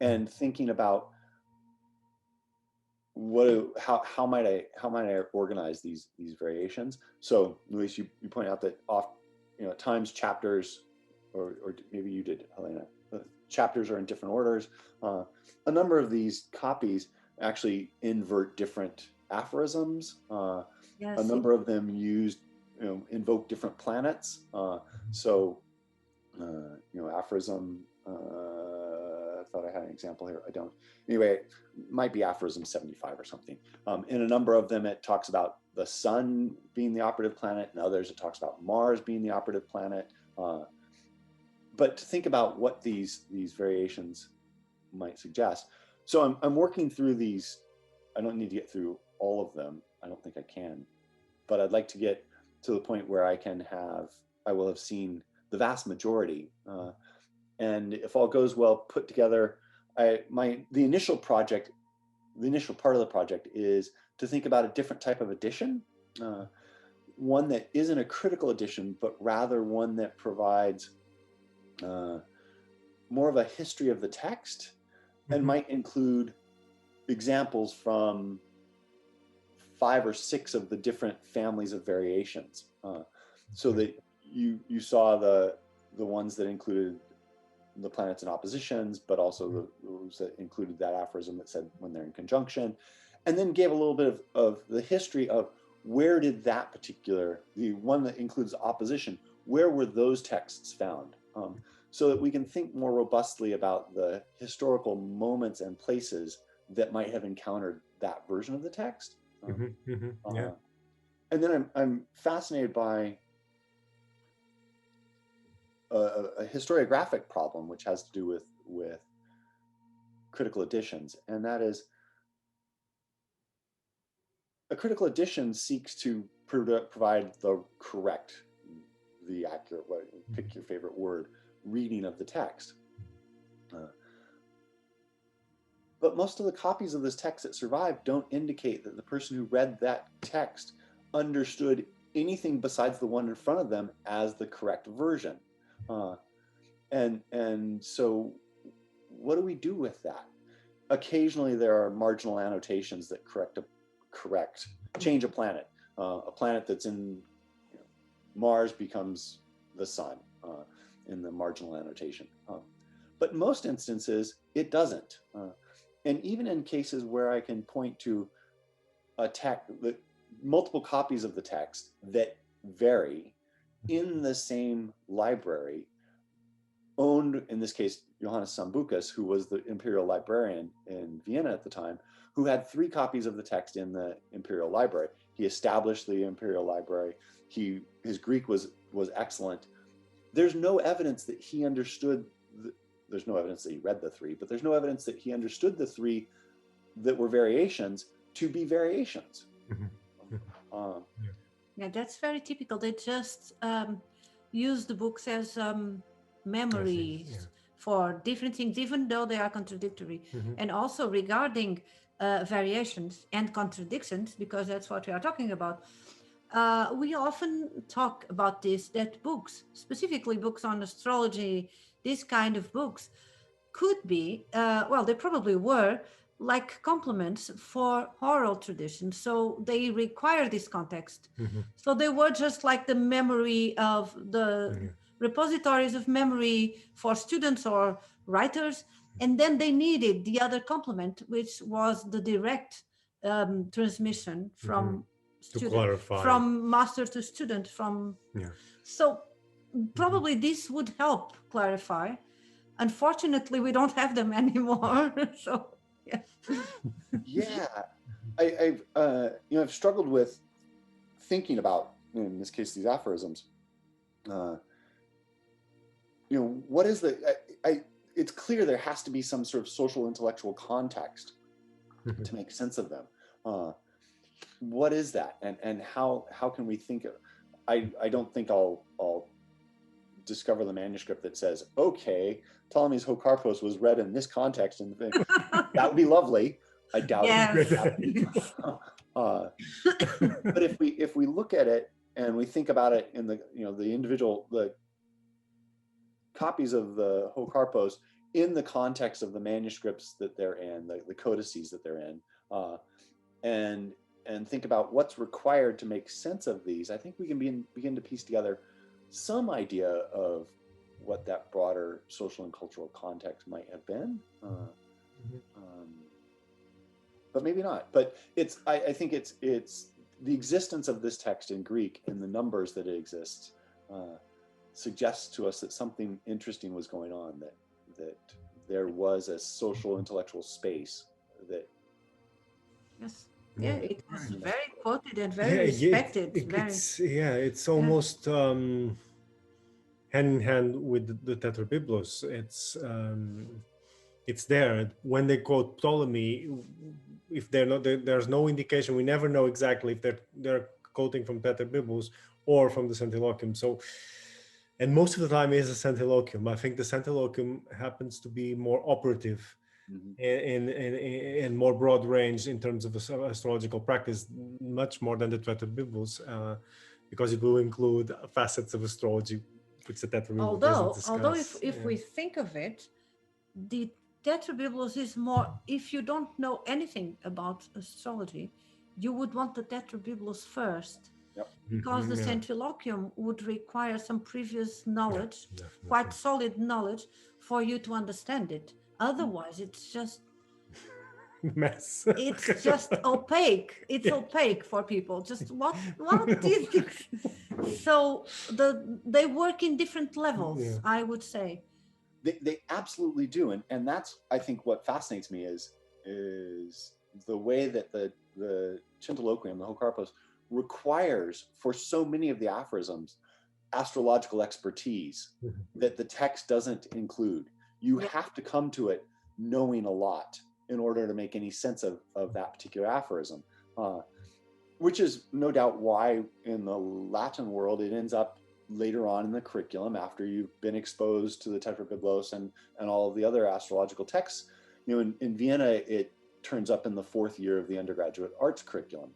and thinking about how might I organize these variations. So, Luis, you point out that at times chapters, or maybe you did, Helena, chapters are in different orders. A number of these copies actually invert different aphorisms. Yes. A number of them invoke different planets. Aphorism, I thought I had an example here. I don't. Anyway, it might be aphorism 75 or something. In a number of them, it talks about the sun being the operative planet. In others, it talks about Mars being the operative planet. But to think about what these variations might suggest. So I'm working through these. I don't need to get through all of them. I don't think I can. But I'd like to get to the point where I will have seen the vast majority. And if all goes well, put together, the initial part of the project is to think about a different type of edition, one that isn't a critical edition, but rather one that provides more of a history of the text and might include examples from 5 or 6 of the different families of variations, so that you saw the ones that included the planets in oppositions, but also those that included that aphorism that said when they're in conjunction, and then gave a little bit of the history of where did that particular, the one that includes opposition, where were those texts found, so that we can think more robustly about the historical moments and places that might have encountered that version of the text. Yeah. And then I'm fascinated by a historiographic problem, which has to do with critical editions, and that is a critical edition seeks to provide the correct, the accurate, pick your favorite word, reading of the text. But most of the copies of this text that survive don't indicate that the person who read that text understood anything besides the one in front of them as the correct version. And so what do we do with that? Occasionally there are marginal annotations that change a planet. A planet that's in Mars becomes the sun in the marginal annotation. But in most instances, it doesn't. And even in cases where I can point to a text, multiple copies of the text that vary in the same library, owned, in this case, Johannes Sambucus, who was the imperial librarian in Vienna at the time, who had 3 copies of the text in the imperial library. He established the imperial library. His Greek was excellent. There's no evidence that he understood, there's no evidence that he read the 3, but there's no evidence that he understood the 3 that were variations to be variations. Yeah, that's very typical. They just use the books as memories for different things, even though they are contradictory. And also regarding variations and contradictions, because that's what we are talking about, we often talk about this, that books, specifically books on astrology, this kind of books could be, well, they probably were, like complements for oral tradition. So they require this context. So they were just like the memory of the repositories of memory for students or writers. And then they needed the other complement, which was the direct transmission from student, from master to student, from so probably this would help clarify. Unfortunately, we don't have them anymore. So I've struggled with thinking about, in this case, these aphorisms. What is it's clear there has to be some sort of social intellectual context to make sense of them. What is that, and how can we think of? I don't think I'll discover the manuscript that says, okay, Ptolemy's Karpos was read in this context, and that would be lovely. I doubt it. But if we look at it and we think about it in the the copies of the Karpos in the context of the manuscripts that they're in, the codices that they're in, and think about what's required to make sense of these, I think we can begin to piece together some idea of what that broader social and cultural context might have been. But maybe not. But I think it's the existence of this text in Greek and the numbers that it exists suggests to us that something interesting was going on, that there was a social intellectual space that. Yes. Yeah, it was very quoted and very respected. It's almost hand in hand with the Tetrabiblos. It's there. When they quote Ptolemy, if they're not, there's no indication. We never know exactly if they're quoting from Tetrabiblos or from the Centiloquium. So, and most of the time is a Centiloquium. I think the Centiloquium happens to be more operative in more broad range in terms of astrological practice, much more than the Tetrabiblos, because it will include facets of astrology which the Tetrabiblos doesn't discuss. Although if we think of it, the Tetrabiblos is more, if you don't know anything about astrology, you would want the Tetrabiblos first, Yep. because the Yeah. Centiloquium would require some previous knowledge, Definitely. quite solid knowledge, for you to understand it. Otherwise, it's just Mess. opaque. It's Yeah. opaque for people. Just what is this? So they work in different levels, Yeah. I would say. They absolutely do, and that's, I think, what fascinates me is the way that the Centiloquium, the whole Karpos, requires for so many of the aphorisms astrological expertise that the text doesn't include. You have to come to it knowing a lot in order to make any sense of that particular aphorism, which is no doubt why in the Latin world it ends up later on in the curriculum after you've been exposed to the Tetrabiblos and all of the other astrological texts. You know, in Vienna, it turns up in the 4th year of the undergraduate arts curriculum.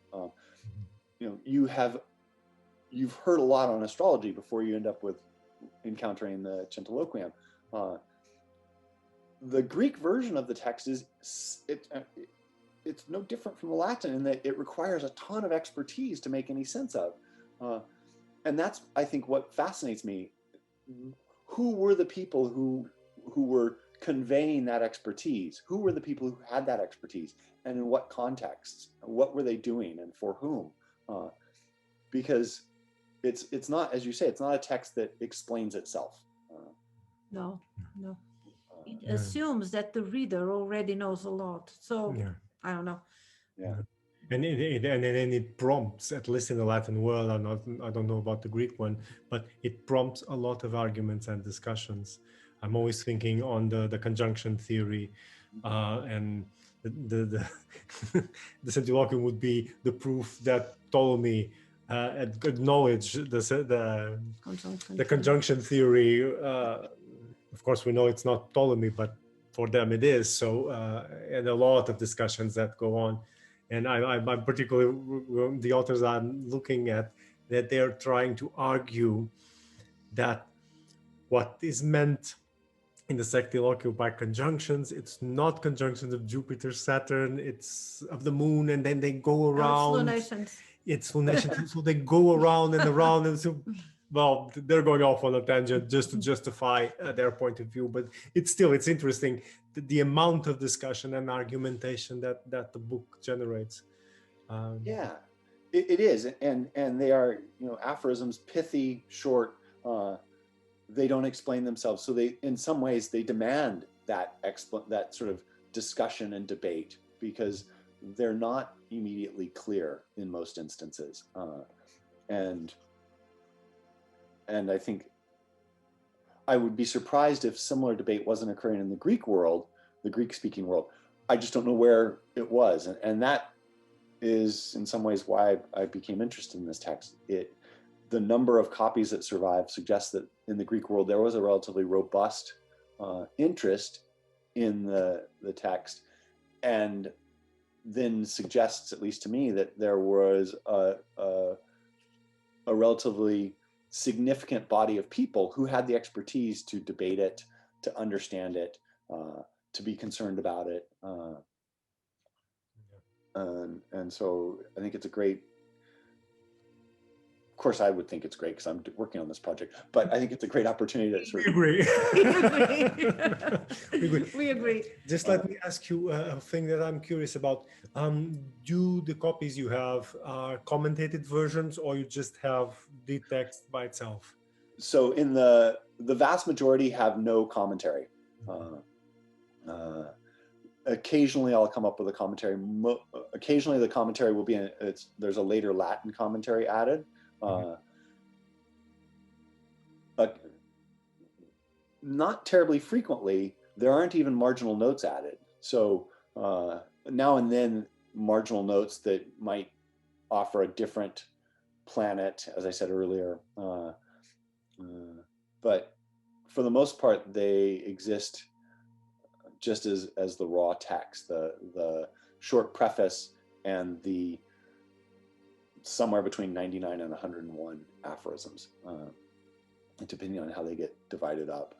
You know, you've heard a lot on astrology before you end up with encountering the Centiloquium. The Greek version of the text it's no different from the Latin in that it requires a ton of expertise to make any sense of. And that's, I think, what fascinates me. Who were the people who were conveying that expertise? Who were the people who had that expertise, and in what contexts? What were they doing, and for whom? Because it's not, as you say, it's not a text that explains itself. No. It assumes that the reader already knows a lot. So I don't know. Yeah. And it prompts, at least in the Latin world, I don't know about the Greek one, but it prompts a lot of arguments and discussions. I'm always thinking on the conjunction theory, and the Centiloquium would be the proof that Ptolemy acknowledged the conjunction theory. Of course, we know it's not Ptolemy, but for them it is. So, and a lot of discussions that go on. And I'm particularly, the authors I'm looking at, that they're trying to argue that what is meant in the Centiloquium by conjunctions, it's not conjunctions of Jupiter, Saturn, it's of the moon, and then they go around. It's lunations. So they go around and around, and so, well, they're going off on a tangent just to justify their point of view. But it's interesting, the amount of discussion and argumentation that the book generates. Yeah, it is, and they are, you know, aphorisms, pithy, short. They don't explain themselves, so they, in some ways, they demand that sort of discussion and debate, because they're not immediately clear in most instances, and I think I would be surprised if similar debate wasn't occurring in the Greek world, the Greek-speaking world. I just don't know where it was, and that is in some ways why I became interested in this text. The number of copies that survive suggests that in the Greek world there was a relatively robust interest in the text, and then suggests, at least to me, that there was a relatively significant body of people who had the expertise to debate it, to understand it, to be concerned about it. And so I think it's a great, of course I would think it's great because I'm working on this project, but I think it's a great opportunity to sort of... We agree. Just let me ask you a thing that I'm curious about. Do the copies you have are commentated versions, or you just have the text by itself? So in the vast majority have no commentary. Occasionally I'll come up with a commentary. Occasionally the commentary will be, there's a later Latin commentary added. But not terribly frequently, there aren't even marginal notes added. So now and then marginal notes that might offer a different planet, as I said earlier. But for the most part, they exist just as the raw text, the short preface and the somewhere between 99 and 101 aphorisms, depending on how they get divided up.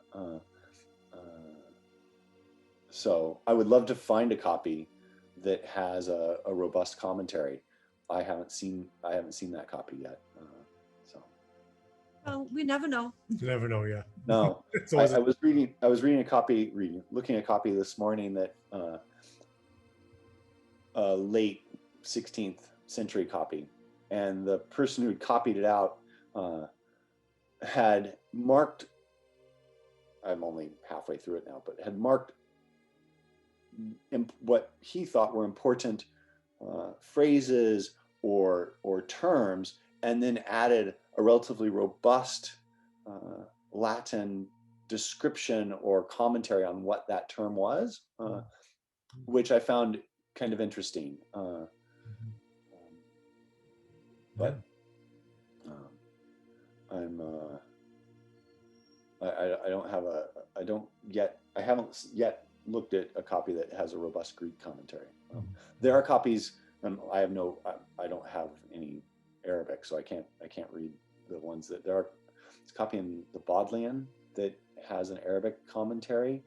So I would love to find a copy that has a robust commentary. I haven't seen that copy yet. So. Well, we never know. You never know, yeah. No, I was looking at a copy this morning that late 16th century copy, and the person who had copied it out had marked, I'm only halfway through it now, but had marked what he thought were important phrases or terms, and then added a relatively robust Latin description or commentary on what that term was, which I found kind of interesting. But I haven't yet looked at a copy that has a robust Greek commentary. There are copies. I don't have any Arabic, so I can't read the ones that there are. It's a copy in the Bodleian that has an Arabic commentary.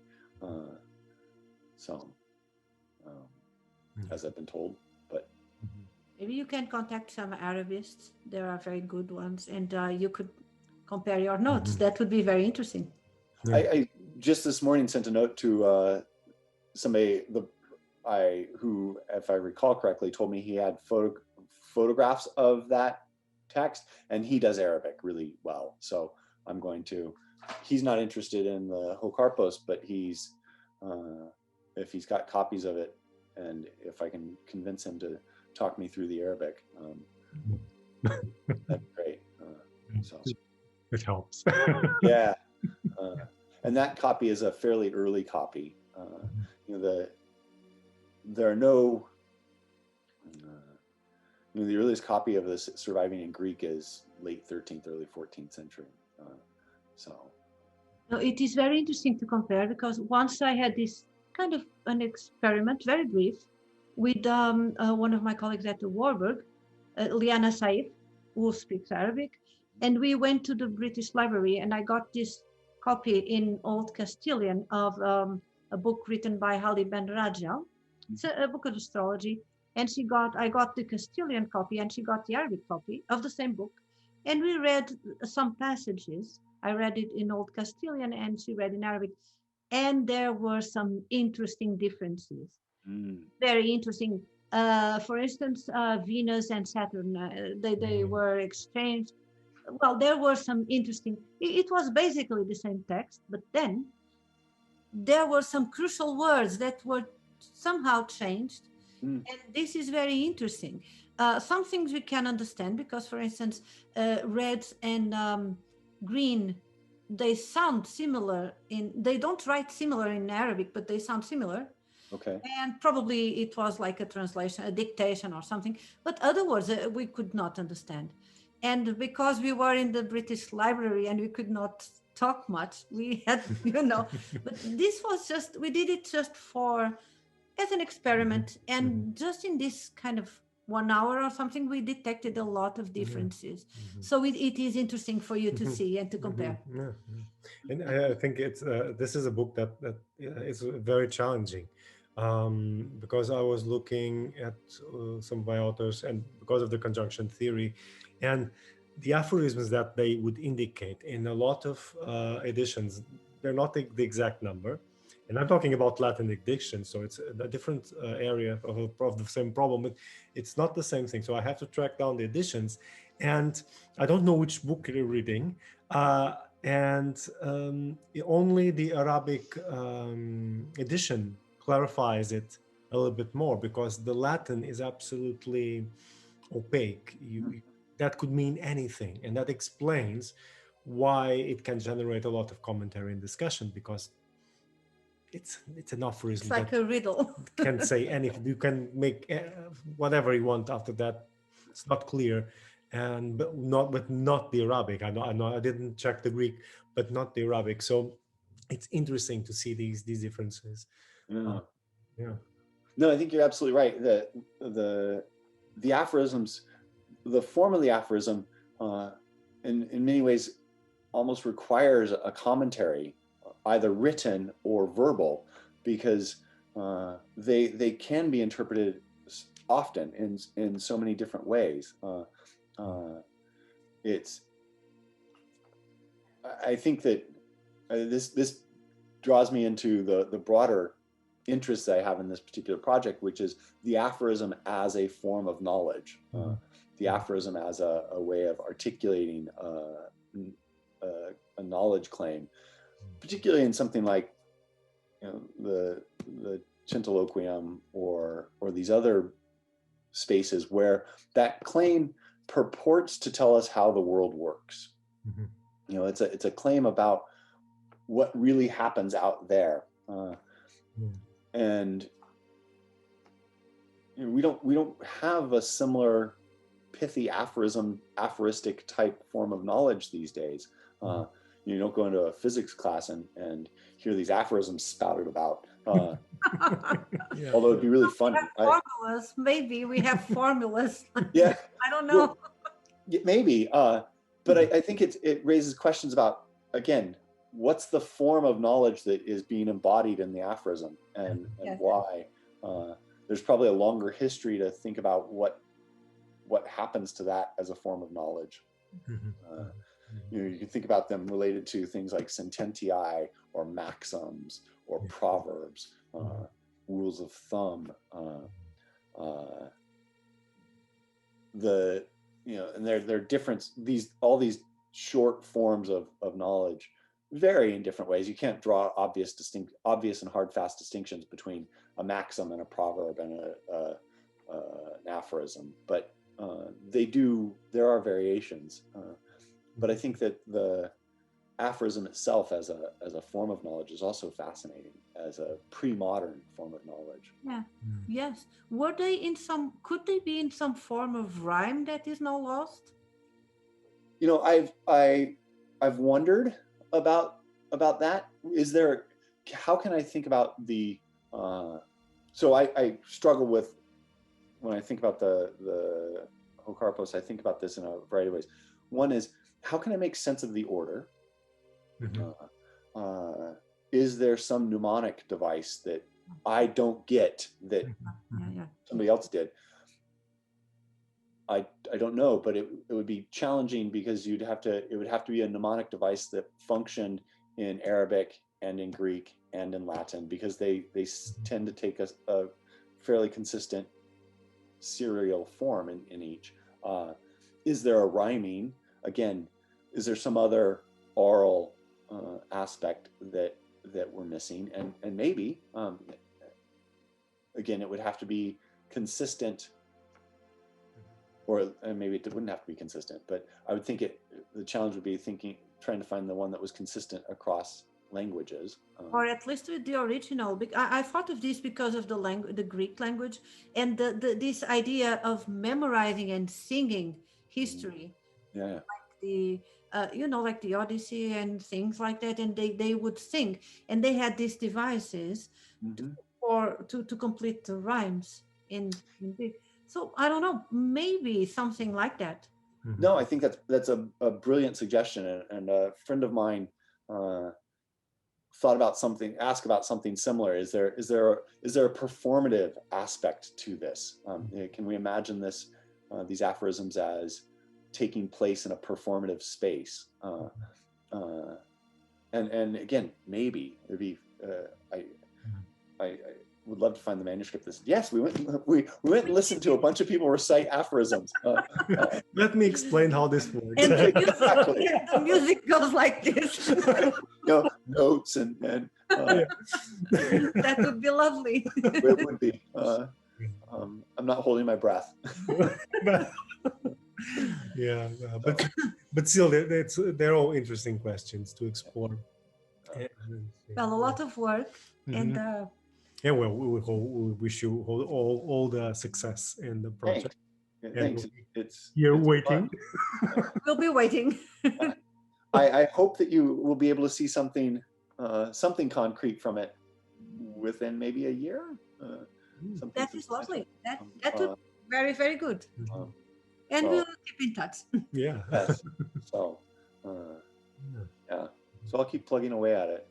As I've been told, but maybe you can contact some Arabists. There are very good ones, and you could compare your notes. That would be very interesting. I just this morning sent a note to somebody who, if I recall correctly, told me he had photographs of that text, and he does Arabic really well. So I'm going to. He's not interested in the whole Karpos, but he's if he's got copies of it, and if I can convince him to talk me through the Arabic, that'd be great. So it helps. Yeah. And that copy is a fairly early copy. There are no, the earliest copy of this surviving in Greek is late 13th, early 14th century. No, it is very interesting to compare, because once I had this kind of an experiment, very brief, with one of my colleagues at the Warburg, Liana Saif, who speaks Arabic, and we went to the British Library, and I got this copy in Old Castilian of a book written by Ali Ben Rajal. It's a book of astrology, and I got the Castilian copy, and she got the Arabic copy of the same book, and we read some passages. I read it in Old Castilian, and she read in Arabic, and there were some interesting differences. Very interesting. For instance, Venus and Saturn, they were exchanged. Well, there were some interesting, it was basically the same text, but then there were some crucial words that were somehow changed. And this is very interesting. Some things we can understand, because, for instance, red and green, they sound similar they don't write similar in Arabic, but they sound similar. Okay. And probably it was like a translation, a dictation or something, but other words we could not understand. And because we were in the British Library and we could not talk much, we had, but this was we did it just as an experiment. And just in this kind of 1 hour or something, we detected a lot of differences. So it is interesting for you to see and to compare. And I think this is a book that is very challenging, because I was looking at some of my authors, and because of the conjunction theory and the aphorisms that they would indicate in a lot of editions, they're not the exact number. And I'm talking about Latin diction, so it's a different area of the same problem, but it's not the same thing. So I have to track down the editions, and I don't know which book you're reading. And only the Arabic edition clarifies it a little bit more, because the Latin is absolutely opaque. That could mean anything, and that explains why it can generate a lot of commentary and discussion, because it's an aphorism. It's like a riddle. Can say anything. You can make whatever you want after that. It's not clear, but not the Arabic. I know. I didn't check the Greek, but not the Arabic. So it's interesting to see these differences. Yeah. No, I think you're absolutely right. The aphorisms, the form of the aphorism, in many ways, almost requires a commentary, either written or verbal, because they can be interpreted often in so many different ways. I think that this draws me into the broader interest that I have in this particular project, which is the aphorism as a form of knowledge, the aphorism as a way of articulating a knowledge claim, particularly in something like, you know, the Centiloquium or these other spaces where that claim purports to tell us how the world works. You know, it's a claim about what really happens out there, and you know, we don't have a similar pithy aphoristic type form of knowledge these days. You don't go into a physics class and hear these aphorisms spouted about. Although it'd be really funny. Formulas, maybe we have formulas. Yeah, I don't know. Well, maybe, but I think it raises questions about, again, what's the form of knowledge that is being embodied in the aphorism, and why? There's probably a longer history to think about what happens to that as a form of knowledge. You know, you can think about them related to things like sententii or maxims or proverbs, rules of thumb. You know, and they're different. All these short forms of knowledge vary in different ways. You can't draw obvious and hard, fast distinctions between a maxim and a proverb and an aphorism, but there are variations. But I think that the aphorism itself as a form of knowledge is also fascinating, as a pre-modern form of knowledge. Yeah. Yes. Could they be in some form of rhyme that is now lost? You know, I've wondered about that. How can I think about so I struggle with, when I think about the Karpos, I think about this in a variety of ways. One is, how can I make sense of the order? Is there some mnemonic device that I don't get that somebody else did? I don't know, but it would be challenging, because it would have to be a mnemonic device that functioned in Arabic and in Greek and in Latin, because they tend to take a fairly consistent serial form in each. Is there a rhyming? Again, is there some other oral aspect that we're missing? And maybe, again, it would have to be consistent, or maybe it wouldn't have to be consistent, but I would think the challenge would be trying to find the one that was consistent across languages. Or at least with the original. I thought of this because of the Greek language, and this idea of memorizing and singing history. Like the like the Odyssey and things like that, and they would sing, and they had these devices to complete the rhymes in Greek. So I don't know, maybe something like that. No, I think that's a brilliant suggestion, and a friend of mine asked about something similar. Is there a performative aspect to this? Can we imagine these aphorisms as taking place in a performative space? And again, maybe it'd be. I would love to find the manuscript. Yes, we went and listened to a bunch of people recite aphorisms. Let me explain how this works. And the music goes like this. Notes and that would be lovely. It would be. I'm not holding my breath. But still, they're all interesting questions to explore. Well, a lot of work, and well, we wish you all the success in the project. Thanks. You're waiting. We'll be waiting. I hope that you will be able to see something concrete from it within maybe a year. That is lovely. That would be very, very good. And we'll keep in touch. Yeah. Yes. So, So I'll keep plugging away at it.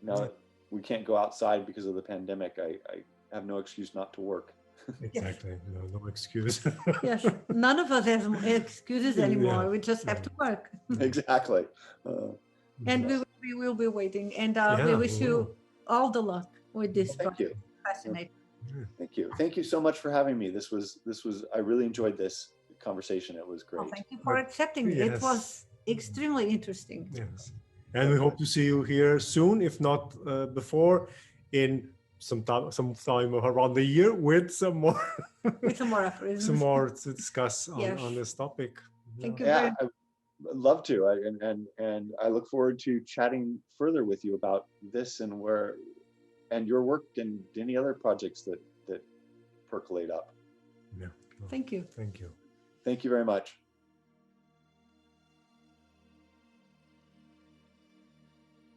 Now we can't go outside because of the pandemic, I have no excuse not to work. Exactly. No excuse. Yes, none of us has excuses anymore. Yeah. We just have to work. Exactly. And we will be waiting. And we Yeah, wish we will. you all the luck with this Thank you. project. Fascinating. Thank you. Thank you so much for having me. This was, I really enjoyed this conversation. It was Oh, great. thank you for accepting. It Yes. was extremely interesting. Yes. And we hope to see you here soon, if not before, in some time around the year with some more With some more aphorisms. some more to discuss on, Yes. on this topic. Thank you Yeah, very much. I'd love to. And I look forward to chatting further with you about this and your work and any other projects that percolate up. Yeah. Thank you. Thank you. Thank you very much.